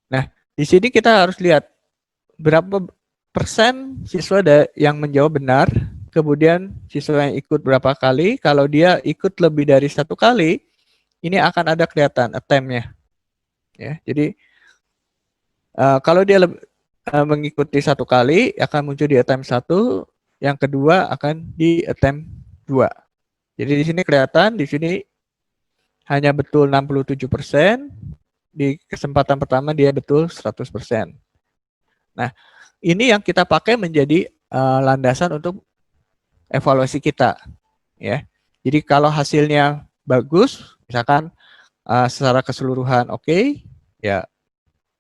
Nah, di sini kita harus lihat berapa persen siswa yang menjawab benar, kemudian siswa yang ikut berapa kali. Kalau dia ikut lebih dari 1 kali, ini akan ada kelihatan attempt-nya. Ya, jadi kalau dia mengikuti 1 kali akan muncul di attempt 1, yang kedua akan di attempt 2. Jadi di sini kelihatan, di sini hanya betul 67%, di kesempatan pertama dia betul 100%. Nah, ini yang kita pakai menjadi landasan untuk evaluasi kita, ya. Jadi kalau hasilnya bagus, misalkan secara keseluruhan oke, ya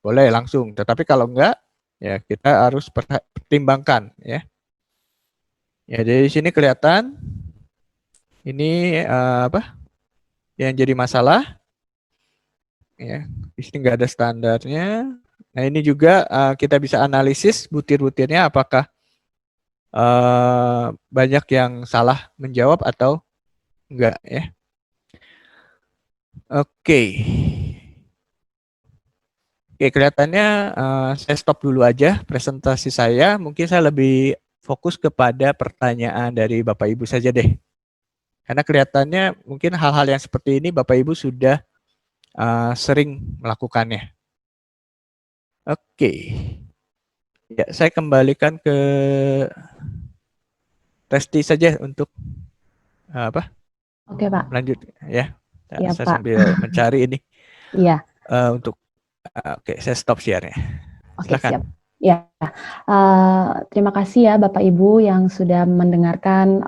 boleh langsung. Tetapi kalau enggak, ya kita harus pertimbangkan, ya. Ya, dari sini kelihatan ini yang jadi masalah. Ya, di sini enggak ada standarnya. Nah, ini juga kita bisa analisis butir-butirnya apakah banyak yang salah menjawab atau enggak, ya. Oke. Oke, kelihatannya saya stop dulu aja presentasi saya. Mungkin saya lebih fokus kepada pertanyaan dari Bapak Ibu saja deh. Karena kelihatannya mungkin hal-hal yang seperti ini Bapak Ibu sudah sering melakukannya. Oke. Ya, saya kembalikan ke Resti saja untuk Oke, Pak. lanjut, ya. Iya, Saya Pak. sambil mencari ini. Iya. Untuk oke, saya stop share-nya. Oke, Silakan. siap. Ya, terima kasih ya Bapak Ibu yang sudah mendengarkan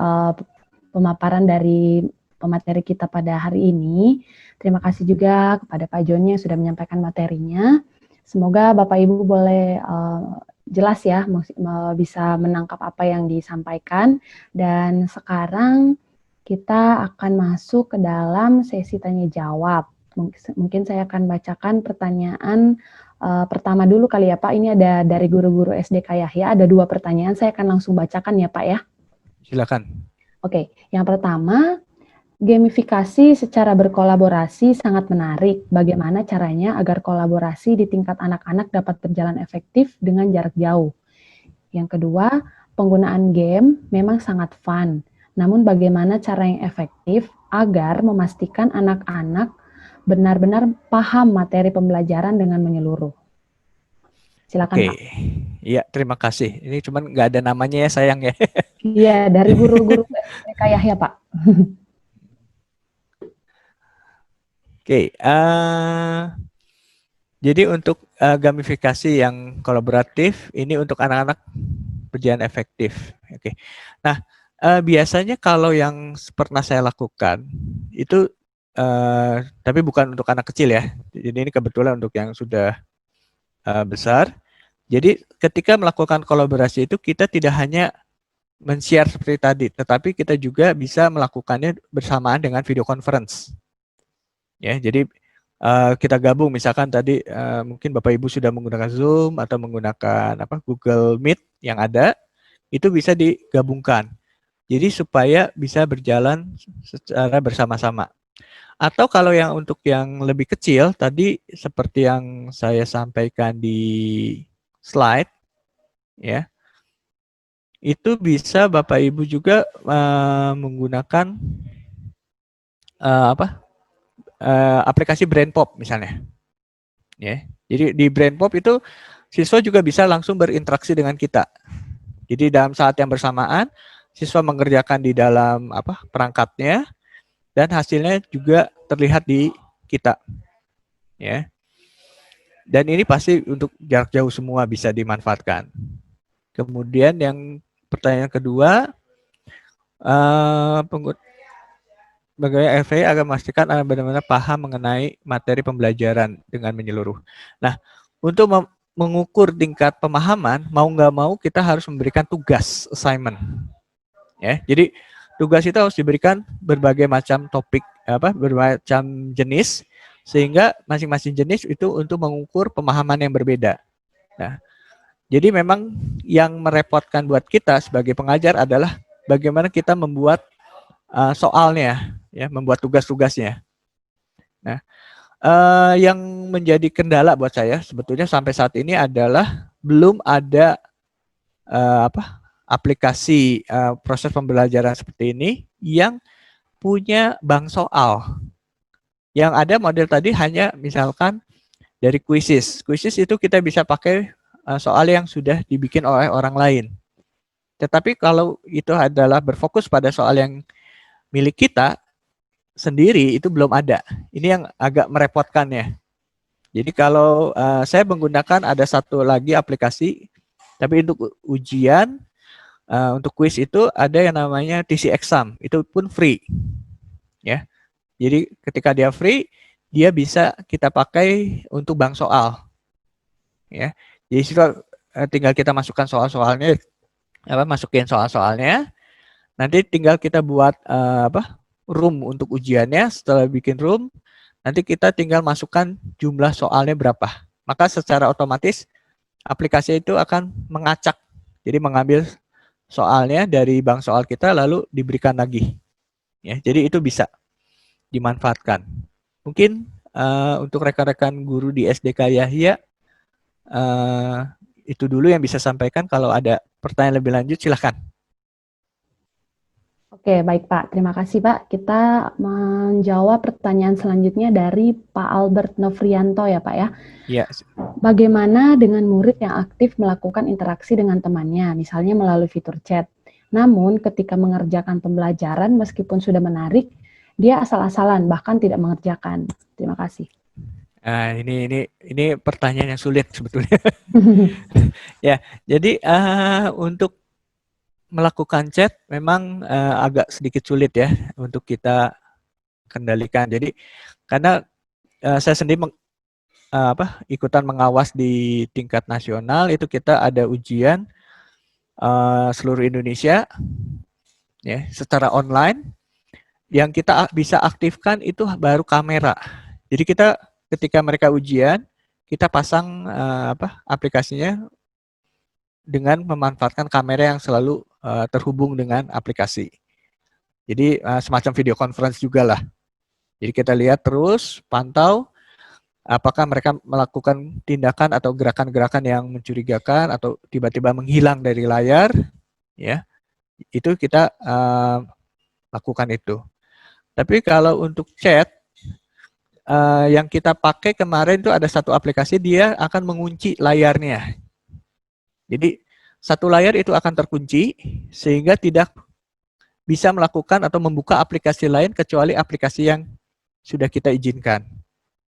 pemaparan dari pemateri kita pada hari ini. Terima kasih juga kepada Pak Joni yang sudah menyampaikan materinya. Semoga Bapak Ibu boleh jelas ya, bisa menangkap apa yang disampaikan. Dan sekarang kita akan masuk ke dalam sesi tanya jawab. Mungkin saya akan bacakan pertanyaan pertama dulu kali ya Pak. Ini ada dari guru-guru SD Yahya, ada 2 pertanyaan, saya akan langsung bacakan ya Pak ya. Silakan. Oke, yang pertama, gamifikasi secara berkolaborasi sangat menarik. Bagaimana caranya agar kolaborasi di tingkat anak-anak dapat berjalan efektif dengan jarak jauh? Yang kedua, penggunaan game memang sangat fun. Namun bagaimana cara yang efektif agar memastikan anak-anak benar-benar paham materi pembelajaran dengan menyeluruh? Silakan Pak. Iya, terima kasih. Ini cuman nggak ada namanya ya, sayang ya. Iya, dari guru-guru SDK Yahya Pak. Oke, jadi untuk gamifikasi yang kolaboratif ini untuk anak-anak berjalan efektif. Oke, nah biasanya kalau yang pernah saya lakukan itu, tapi bukan untuk anak kecil ya. Jadi ini kebetulan untuk yang sudah besar. Jadi ketika melakukan kolaborasi itu kita tidak hanya men-share seperti tadi, tetapi kita juga bisa melakukannya bersamaan dengan video conference. Ya, jadi kita gabung misalkan tadi mungkin Bapak Ibu sudah menggunakan Zoom atau menggunakan Google Meet yang ada, itu bisa digabungkan. Jadi supaya bisa berjalan secara bersama-sama. Atau kalau yang untuk yang lebih kecil tadi seperti yang saya sampaikan di slide ya. Itu bisa Bapak Ibu juga menggunakan aplikasi BrainPop misalnya. Ya. Jadi di BrainPop itu siswa juga bisa langsung berinteraksi dengan kita. Jadi dalam saat yang bersamaan siswa mengerjakan di dalam perangkatnya dan hasilnya juga terlihat di kita. Ya. Dan ini pasti untuk jarak jauh semua bisa dimanfaatkan. Kemudian yang pertanyaan kedua, bagaimana FAI agar memastikan Anda benar-benar paham mengenai materi pembelajaran dengan menyeluruh. Nah, untuk mengukur tingkat pemahaman, mau nggak mau kita harus memberikan tugas, assignment. Ya, jadi tugas itu harus diberikan berbagai macam topik, berbagai macam jenis, sehingga masing-masing jenis itu untuk mengukur pemahaman yang berbeda. Nah, jadi memang yang merepotkan buat kita sebagai pengajar adalah bagaimana kita membuat soalnya, ya, membuat tugas-tugasnya. Nah, yang menjadi kendala buat saya sebetulnya sampai saat ini adalah belum ada aplikasi proses pembelajaran seperti ini yang punya bank soal. Yang ada model tadi hanya misalkan dari quizzes. Quizzes itu kita bisa pakai soal yang sudah dibikin oleh orang lain. Tetapi kalau itu adalah berfokus pada soal yang milik kita sendiri, itu belum ada. Ini yang agak merepotkannya. Jadi kalau saya menggunakan ada satu lagi aplikasi, tapi untuk ujian, untuk quiz itu ada yang namanya TC Exam, itu pun free. Ya. Jadi ketika dia free, dia bisa kita pakai untuk bank soal. Ya. Jadi tinggal kita masukkan soal-soalnya, masukin soal-soalnya. Nanti tinggal kita buat room untuk ujiannya. Setelah bikin room, nanti kita tinggal masukkan jumlah soalnya berapa. Maka secara otomatis aplikasi itu akan mengacak. Jadi mengambil soalnya dari bank soal kita lalu diberikan lagi. Ya, jadi itu bisa dimanfaatkan. Mungkin untuk rekan-rekan guru di SDK Yahya itu dulu yang bisa sampaikan. Kalau ada pertanyaan lebih lanjut silahkan. Oke, baik Pak. Terima kasih Pak. Kita menjawab pertanyaan selanjutnya dari Pak Albert Novrianto ya Pak ya. Iya. Bagaimana dengan murid yang aktif melakukan interaksi dengan temannya, misalnya melalui fitur chat. Namun ketika mengerjakan pembelajaran meskipun sudah menarik, dia asal-asalan bahkan tidak mengerjakan. Terima kasih. Ini pertanyaan yang sulit sebetulnya. Ya, jadi untuk melakukan chat memang agak sedikit sulit ya untuk kita kendalikan. Jadi karena saya sendiri ikutan mengawas di tingkat nasional, itu kita ada ujian seluruh Indonesia ya secara online. Yang kita bisa aktifkan itu baru kamera. Jadi kita ketika mereka ujian, kita pasang aplikasinya dengan memanfaatkan kamera yang selalu terhubung dengan aplikasi. Jadi semacam video conference juga lah. Jadi kita lihat terus, pantau apakah mereka melakukan tindakan atau gerakan-gerakan yang mencurigakan atau tiba-tiba menghilang dari layar, ya. Itu kita lakukan itu. Tapi kalau untuk chat, yang kita pakai kemarin itu ada satu aplikasi, dia akan mengunci layarnya. Jadi satu layar itu akan terkunci sehingga tidak bisa melakukan atau membuka aplikasi lain kecuali aplikasi yang sudah kita izinkan.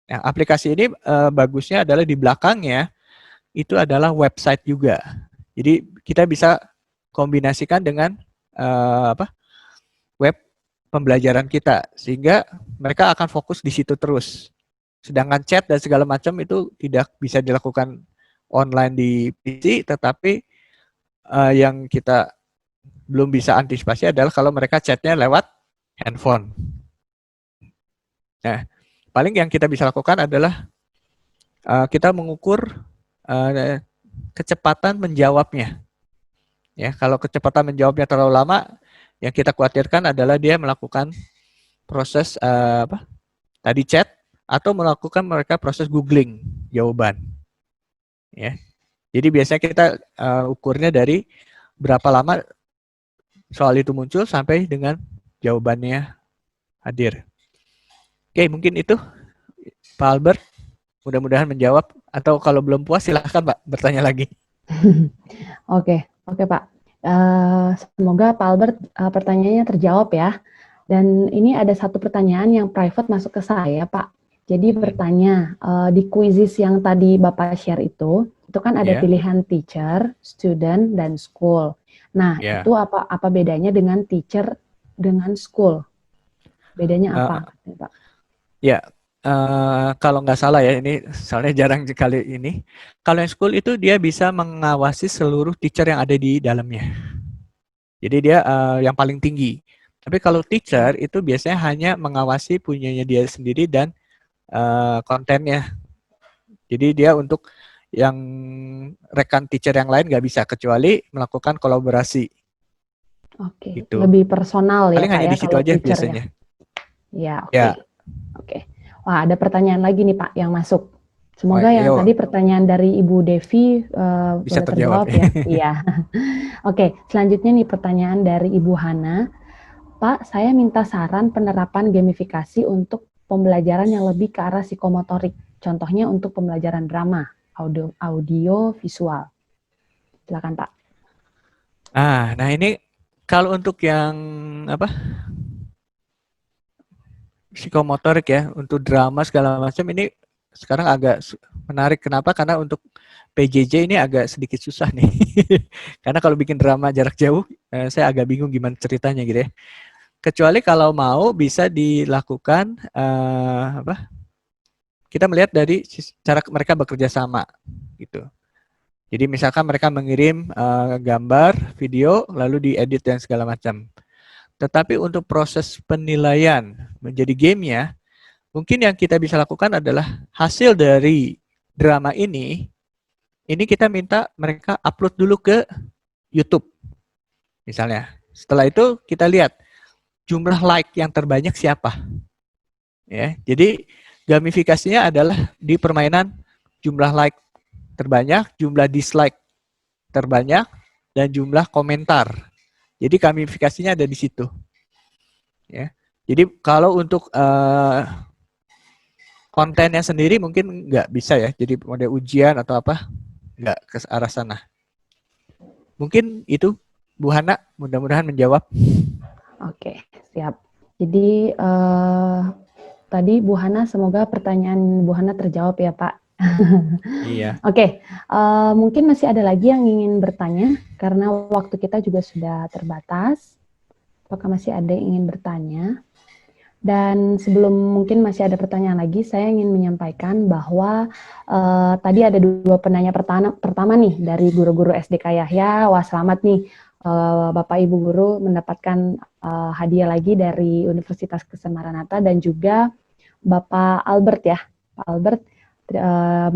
Nah, aplikasi ini bagusnya adalah di belakangnya itu adalah website juga. Jadi kita bisa kombinasikan dengan web pembelajaran kita sehingga mereka akan fokus di situ terus. Sedangkan chat dan segala macam itu tidak bisa dilakukan online di PC, tetapi yang kita belum bisa antisipasi adalah kalau mereka chatnya lewat handphone. Nah, paling yang kita bisa lakukan adalah kita mengukur kecepatan menjawabnya. Ya, kalau kecepatan menjawabnya terlalu lama, yang kita khawatirkan adalah dia melakukan proses tadi chat atau melakukan mereka proses googling jawaban. Ya, jadi biasanya kita ukurnya dari berapa lama soal itu muncul sampai dengan jawabannya hadir. Oke, mungkin itu Pak Albert. Mudah-mudahan menjawab. Atau kalau belum puas silahkan Pak bertanya lagi. Oke, Pak. Semoga Pak Albert pertanyaannya terjawab ya. Dan ini ada satu pertanyaan yang private masuk ke saya Pak. Jadi bertanya, di quizzes yang tadi Bapak share itu kan ada pilihan teacher, student, dan school. Nah, itu apa bedanya dengan teacher dengan school? Bedanya apa, Pak? Ya, kalau nggak salah ya, ini soalnya jarang sekali ini. Kalau yang school itu dia bisa mengawasi seluruh teacher yang ada di dalamnya. Jadi dia yang paling tinggi. Tapi kalau teacher itu biasanya hanya mengawasi punyanya dia sendiri dan kontennya. Jadi dia untuk yang rekan teacher yang lain nggak bisa, kecuali melakukan kolaborasi. Oke, gitu. Lebih personal ya paling Pak hanya ya di situ kalau aja teacher biasanya. Ya, oke. Oke. Wah, ada pertanyaan lagi nih Pak yang masuk. Semoga Wah, yang yo. tadi pertanyaan dari Ibu Devi Bisa boleh terjawab ya. Iya. Oke, selanjutnya nih pertanyaan dari Ibu Hana. Pak, saya minta saran penerapan gamifikasi untuk pembelajaran yang lebih ke arah psikomotorik. Contohnya untuk pembelajaran drama, audio visual. Silakan Pak. Nah ini kalau untuk yang apa? Psikomotorik ya, untuk drama segala macam ini sekarang agak menarik. Kenapa? Karena untuk PJJ ini agak sedikit susah nih. Karena kalau bikin drama jarak jauh, saya agak bingung gimana ceritanya gitu ya. Kecuali kalau mau bisa dilakukan kita melihat dari cara mereka bekerja sama gitu. Jadi misalkan mereka mengirim gambar, video, lalu diedit dan segala macam. Tetapi untuk proses penilaian menjadi gamenya, mungkin yang kita bisa lakukan adalah hasil dari drama ini kita minta mereka upload dulu ke YouTube. Misalnya, setelah itu kita lihat jumlah like yang terbanyak siapa. Ya, jadi gamifikasinya adalah di permainan jumlah like terbanyak, jumlah dislike terbanyak, dan jumlah komentar. Jadi gamifikasinya ada di situ. Ya. Jadi kalau untuk kontennya sendiri mungkin nggak bisa ya. Jadi model ujian atau apa, nggak ke arah sana. Mungkin itu Bu Hana, mudah-mudahan menjawab. Oke, siap. Jadi tadi Bu Hana, semoga pertanyaan Bu Hana terjawab ya Pak. Iya. Oke, mungkin masih ada lagi yang ingin bertanya karena waktu kita juga sudah terbatas. Apakah masih ada yang ingin bertanya? Dan sebelum mungkin masih ada pertanyaan lagi, saya ingin menyampaikan bahwa tadi ada dua penanya pertama nih dari guru-guru SDK Yahya. Wah, selamat nih Bapak Ibu guru mendapatkan hadiah lagi dari Universitas Kristen Maranatha, dan juga Bapak Albert ya. Pak Albert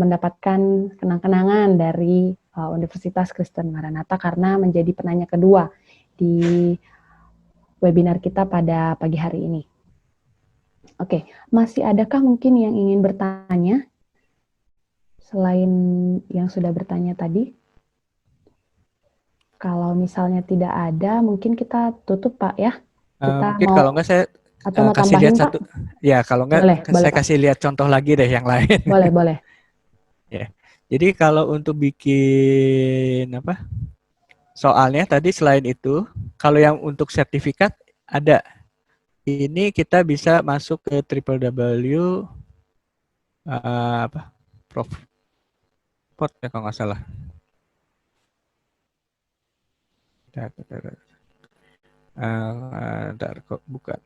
mendapatkan kenang-kenangan dari Universitas Kristen Maranatha karena menjadi penanya kedua di webinar kita pada pagi hari ini. Oke, masih adakah mungkin yang ingin bertanya selain yang sudah bertanya tadi? Kalau misalnya tidak ada, mungkin kita tutup Pak ya. Mungkin kalau nggak saya kasih lihat satu. Ya, kalau nggak saya kasih lihat contoh lagi deh yang lain. Boleh. Ya. Jadi kalau untuk bikin apa? Soalnya tadi selain itu, kalau yang untuk sertifikat ada. Ini kita bisa masuk ke www Profport ya kalau nggak salah. Kok bukan.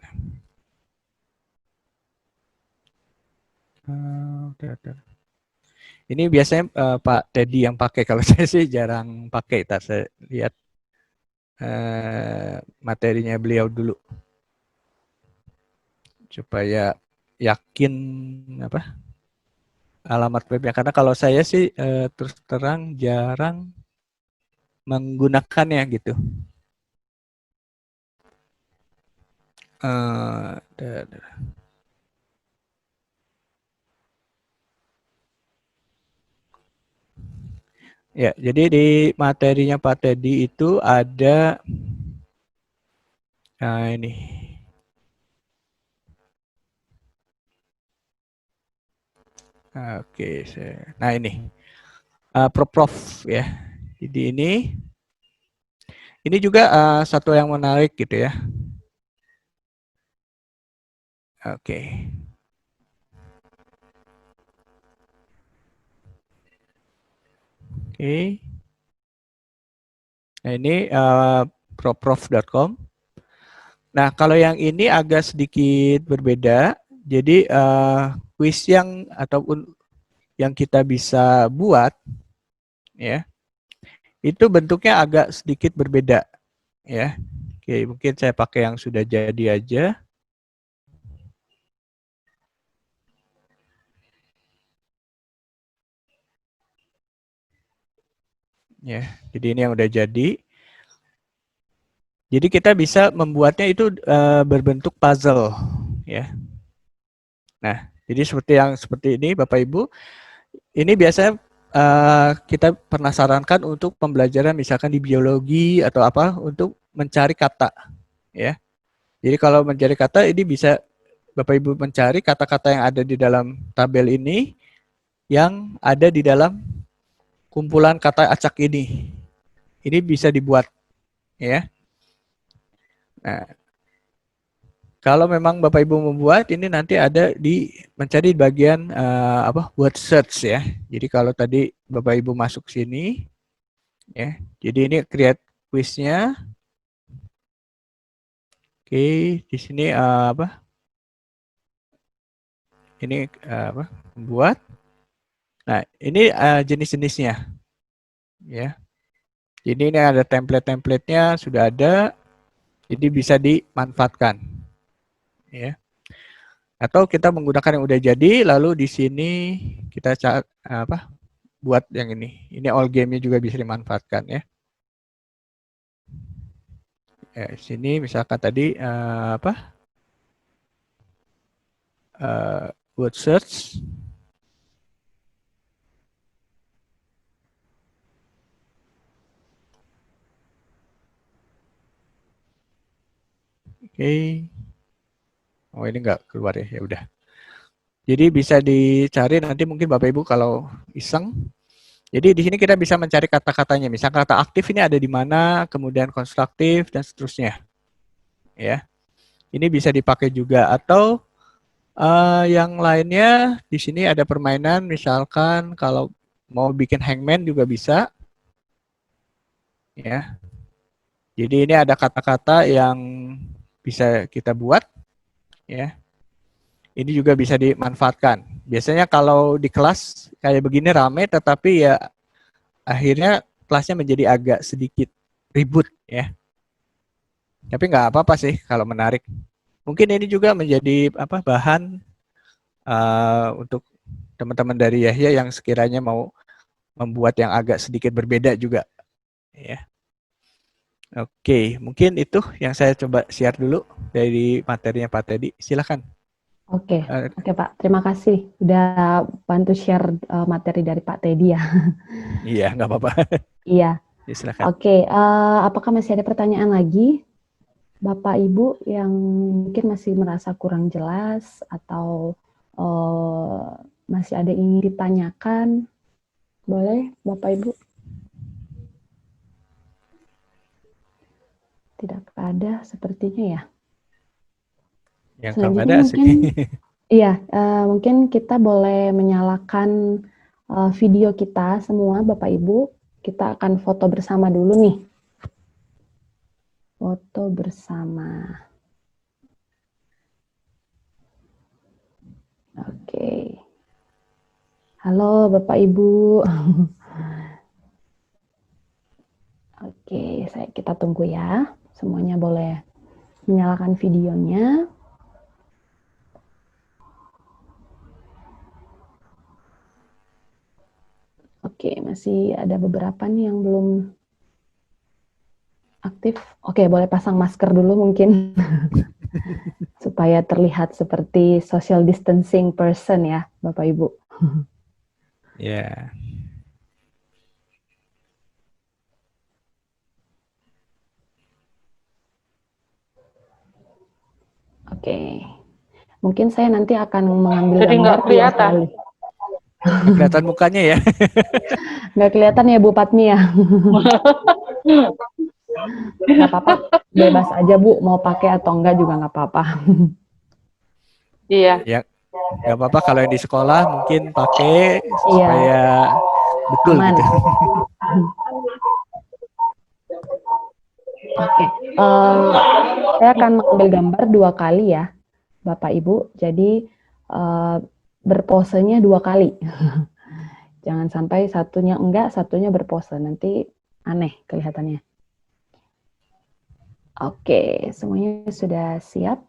Ini biasanya Pak Teddy yang pakai, kalau saya sih jarang pakai. Saya lihat materinya beliau dulu supaya yakin apa alamat webnya, karena kalau saya sih terus terang jarang menggunakannya gitu. Ya, jadi di materinya Pak Teddy itu ada ini. Oke, nah ini prof ya. Jadi ini juga satu yang menarik gitu ya. Oke. Oke. Nah ini prof.com. Nah kalau yang ini agak sedikit berbeda. Jadi kuis yang ataupun yang kita bisa buat ya, itu bentuknya agak sedikit berbeda ya. Oke, mungkin saya pakai yang sudah jadi aja. Ya, jadi ini yang udah jadi. Jadi kita bisa membuatnya itu berbentuk puzzle ya. Nah, jadi seperti ini Bapak Ibu. Ini biasanya kita pernah sarankan untuk pembelajaran misalkan di biologi atau apa untuk mencari kata ya. Jadi kalau mencari kata ini bisa Bapak Ibu mencari kata-kata yang ada di dalam tabel ini yang ada di dalam kumpulan kata acak ini. Ini bisa dibuat ya. Nah, kalau memang Bapak Ibu membuat ini nanti ada mencari bagian word search ya. Jadi kalau tadi Bapak Ibu masuk sini ya. Jadi ini create quiznya. Oke, di sini ini membuat. Nah, ini jenis-jenisnya ya. Jadi ini ada template-templatenya sudah ada. Jadi bisa dimanfaatkan ya. Atau kita menggunakan yang udah jadi, lalu di sini kita buat yang ini. Ini all game-nya juga bisa dimanfaatkan ya. Ya, di sini misalkan tadi word search. Oke. Oh ini nggak keluar ya, ya udah. Jadi bisa dicari nanti mungkin Bapak Ibu kalau iseng. Jadi di sini kita bisa mencari kata-katanya. Misalnya kata aktif ini ada di mana, kemudian konstruktif dan seterusnya. Ya. Ini bisa dipakai juga atau yang lainnya di sini ada permainan misalkan kalau mau bikin hangman juga bisa. Ya. Jadi ini ada kata-kata yang bisa kita buat ya. Ini juga bisa dimanfaatkan. Biasanya kalau di kelas kayak begini rame, tetapi ya akhirnya kelasnya menjadi agak sedikit ribut ya. Tapi nggak apa-apa sih kalau menarik. Mungkin ini juga menjadi bahan untuk teman-teman dari Yahya yang sekiranya mau membuat yang agak sedikit berbeda juga. Ya. Oke, mungkin itu yang saya coba share dulu dari materinya Pak Teddy. Silakan. Oke, Pak. Terima kasih udah bantu share materi dari Pak Teddy ya. Iya, nggak apa-apa. Iya. Ya, silakan. Oke, apakah masih ada pertanyaan lagi? Bapak Ibu yang mungkin masih merasa kurang jelas atau masih ada yang ingin ditanyakan? Boleh, Bapak Ibu? Tidak ada sepertinya ya. Yang selanjutnya mungkin, iya, mungkin kita boleh menyalakan video kita semua, Bapak Ibu. Kita akan foto bersama dulu nih. Foto bersama. Oke. Halo Bapak Ibu. Oke, kita tunggu ya. Semuanya boleh menyalakan videonya. Oke, masih ada beberapa nih yang belum aktif. Oke, boleh pasang masker dulu mungkin supaya terlihat seperti social distancing person ya, Bapak Ibu. Ya. Oke, mungkin saya nanti akan mengambil Jadi gambar nggak dua kelihatan. kali. Nggak kelihatan mukanya ya. Nggak kelihatan ya Bu Patmi ya? Nggak apa-apa, bebas aja Bu, mau pakai atau enggak juga nggak apa-apa. Iya. Ya, nggak apa-apa kalau yang di sekolah mungkin pakai Iya, supaya betul aman. gitu. Oke, saya akan mengambil gambar 2 kali ya, Bapak Ibu. Jadi berposenya 2 kali. Jangan sampai satunya enggak, satunya berpose. Nanti aneh kelihatannya. Oke, semuanya sudah siap.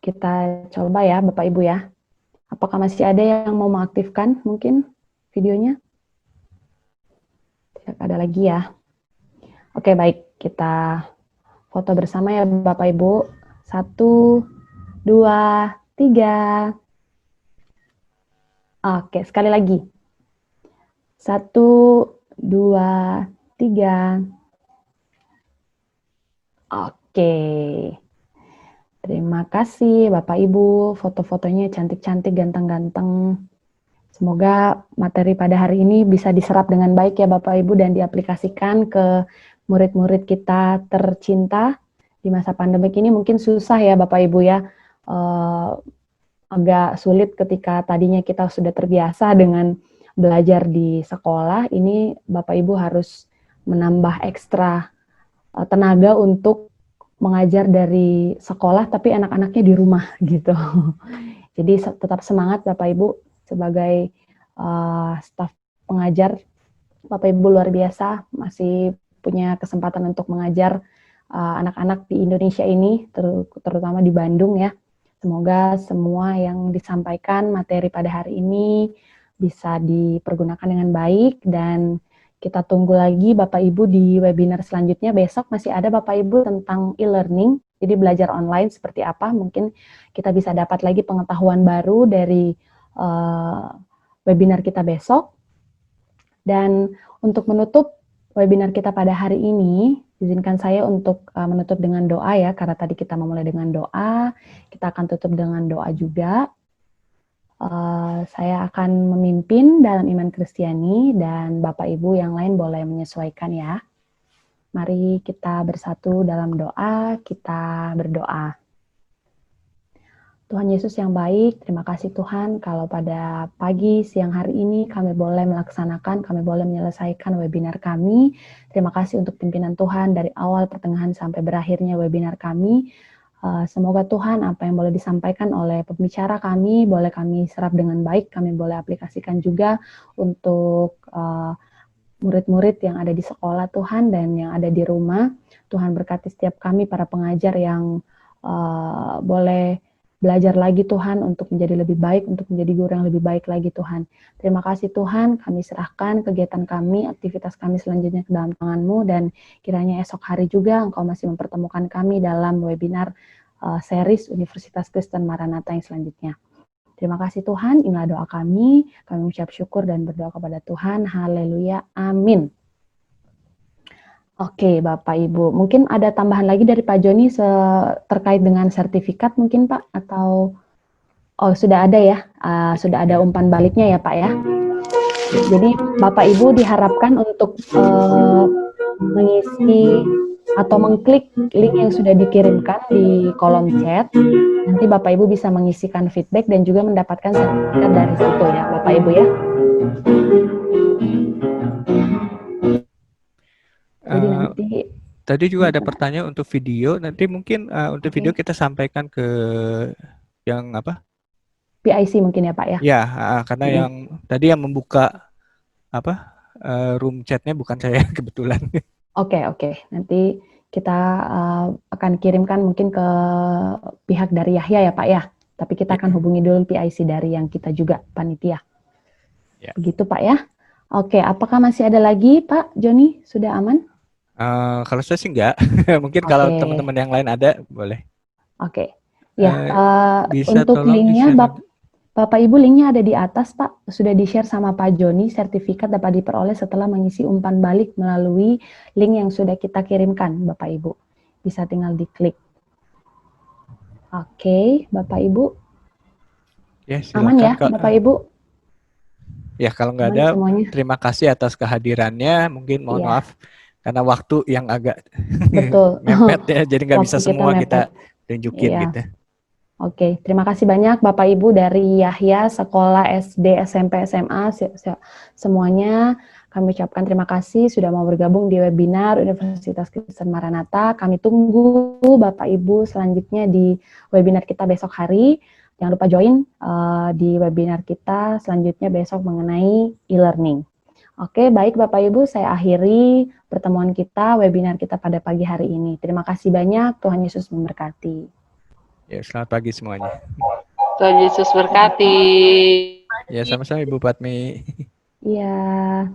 Kita coba ya, Bapak Ibu ya. Apakah masih ada yang mau mengaktifkan mungkin videonya? Tidak ada lagi ya. Oke, baik. Kita foto bersama ya, Bapak Ibu. 1, 2, 3. Oke, sekali lagi. 1, 2, 3. Oke. Terima kasih Bapak Ibu, foto-fotonya cantik-cantik, ganteng-ganteng. Semoga materi pada hari ini bisa diserap dengan baik ya Bapak Ibu dan diaplikasikan ke murid-murid kita tercinta. Di masa pandemik ini mungkin susah ya Bapak Ibu ya, agak sulit ketika tadinya kita sudah terbiasa dengan belajar di sekolah, ini Bapak Ibu harus menambah ekstra tenaga untuk mengajar dari sekolah tapi anak-anaknya di rumah gitu. Jadi tetap semangat Bapak Ibu sebagai staf pengajar. Bapak Ibu luar biasa masih punya kesempatan untuk mengajar anak-anak di Indonesia ini, terutama di Bandung ya. Semoga semua yang disampaikan materi pada hari ini bisa dipergunakan dengan baik dan kita tunggu lagi Bapak Ibu di webinar selanjutnya. Besok masih ada Bapak Ibu tentang e-learning, jadi belajar online seperti apa. Mungkin kita bisa dapat lagi pengetahuan baru dari webinar kita besok. Dan untuk menutup webinar kita pada hari ini, izinkan saya untuk menutup dengan doa ya, karena tadi kita memulai dengan doa, kita akan tutup dengan doa juga. Saya akan memimpin dalam iman Kristiani dan Bapak Ibu yang lain boleh menyesuaikan ya. Mari kita bersatu dalam doa, kita berdoa. Tuhan Yesus yang baik, terima kasih Tuhan kalau pada pagi, siang hari ini kami boleh melaksanakan, kami boleh menyelesaikan webinar kami. Terima kasih untuk pimpinan Tuhan dari awal, pertengahan, sampai berakhirnya webinar kami. Semoga Tuhan apa yang boleh disampaikan oleh pembicara kami, boleh kami serap dengan baik, kami boleh aplikasikan juga untuk murid-murid yang ada di sekolah Tuhan dan yang ada di rumah. Tuhan berkati setiap kami para pengajar yang boleh belajar lagi Tuhan untuk menjadi lebih baik, untuk menjadi guru yang lebih baik lagi Tuhan. Terima kasih Tuhan, kami serahkan kegiatan kami, aktivitas kami selanjutnya ke dalam tangan-Mu dan kiranya esok hari juga Engkau masih mempertemukan kami dalam webinar series Universitas Kristen Maranatha yang selanjutnya. Terima kasih Tuhan, inilah doa kami mengucap syukur dan berdoa kepada Tuhan, haleluya, amin. Oke, Bapak Ibu. Mungkin ada tambahan lagi dari Pak Joni terkait dengan sertifikat mungkin Pak? Atau, sudah ada ya? Sudah ada umpan baliknya ya Pak ya? Jadi Bapak Ibu diharapkan untuk mengisi atau mengklik link yang sudah dikirimkan di kolom chat. Nanti Bapak Ibu bisa mengisikan feedback dan juga mendapatkan sertifikat dari situ ya Bapak Ibu ya. Jadi nanti tadi juga ada pertanyaan untuk video. Nanti mungkin untuk video kita sampaikan ke yang apa? PIC mungkin ya Pak ya? Ya, karena yang tadi yang membuka apa room chatnya bukan saya kebetulan. Oke. Nanti kita akan kirimkan mungkin ke pihak dari Yahya ya Pak ya. Tapi kita akan hubungi dulu PIC dari yang kita juga panitia. Ya. Begitu Pak ya. Oke, apakah masih ada lagi, Pak Joni? Sudah aman? Kalau saya sih enggak. Mungkin kalau Oke. teman-teman yang lain ada, boleh. Oke. Ya, Bisa untuk tolong linknya, di-share. Bapak Ibu, linknya ada di atas, Pak. Sudah di-share sama Pak Joni. Sertifikat dapat diperoleh setelah mengisi umpan balik melalui link yang sudah kita kirimkan, Bapak Ibu. Bisa tinggal diklik. Oke, Bapak Ibu. Ya, Aman ya, silakan, Kak. Bapak Ibu? Ya, kalau nggak Aman ada, semuanya? terima kasih atas kehadirannya. Mungkin mohon Iya. maaf karena waktu yang agak Betul. mepet ya, jadi nggak bisa Waktu kita semua kita mepet. tunjukin Iya. gitu. Oke, terima kasih banyak Bapak Ibu dari Yahya, sekolah SD, SMP, SMA, semuanya. Kami ucapkan terima kasih sudah mau bergabung di webinar Universitas Kristen Maranatha. Kami tunggu Bapak Ibu selanjutnya di webinar kita besok hari. Jangan lupa join di webinar kita selanjutnya besok mengenai e-learning. Oke, baik Bapak Ibu, saya akhiri pertemuan kita, webinar kita pada pagi hari ini. Terima kasih banyak, Tuhan Yesus memberkati. Ya, selamat pagi semuanya. Tuhan Yesus berkati. Ya, sama-sama Ibu Patmi. Iya.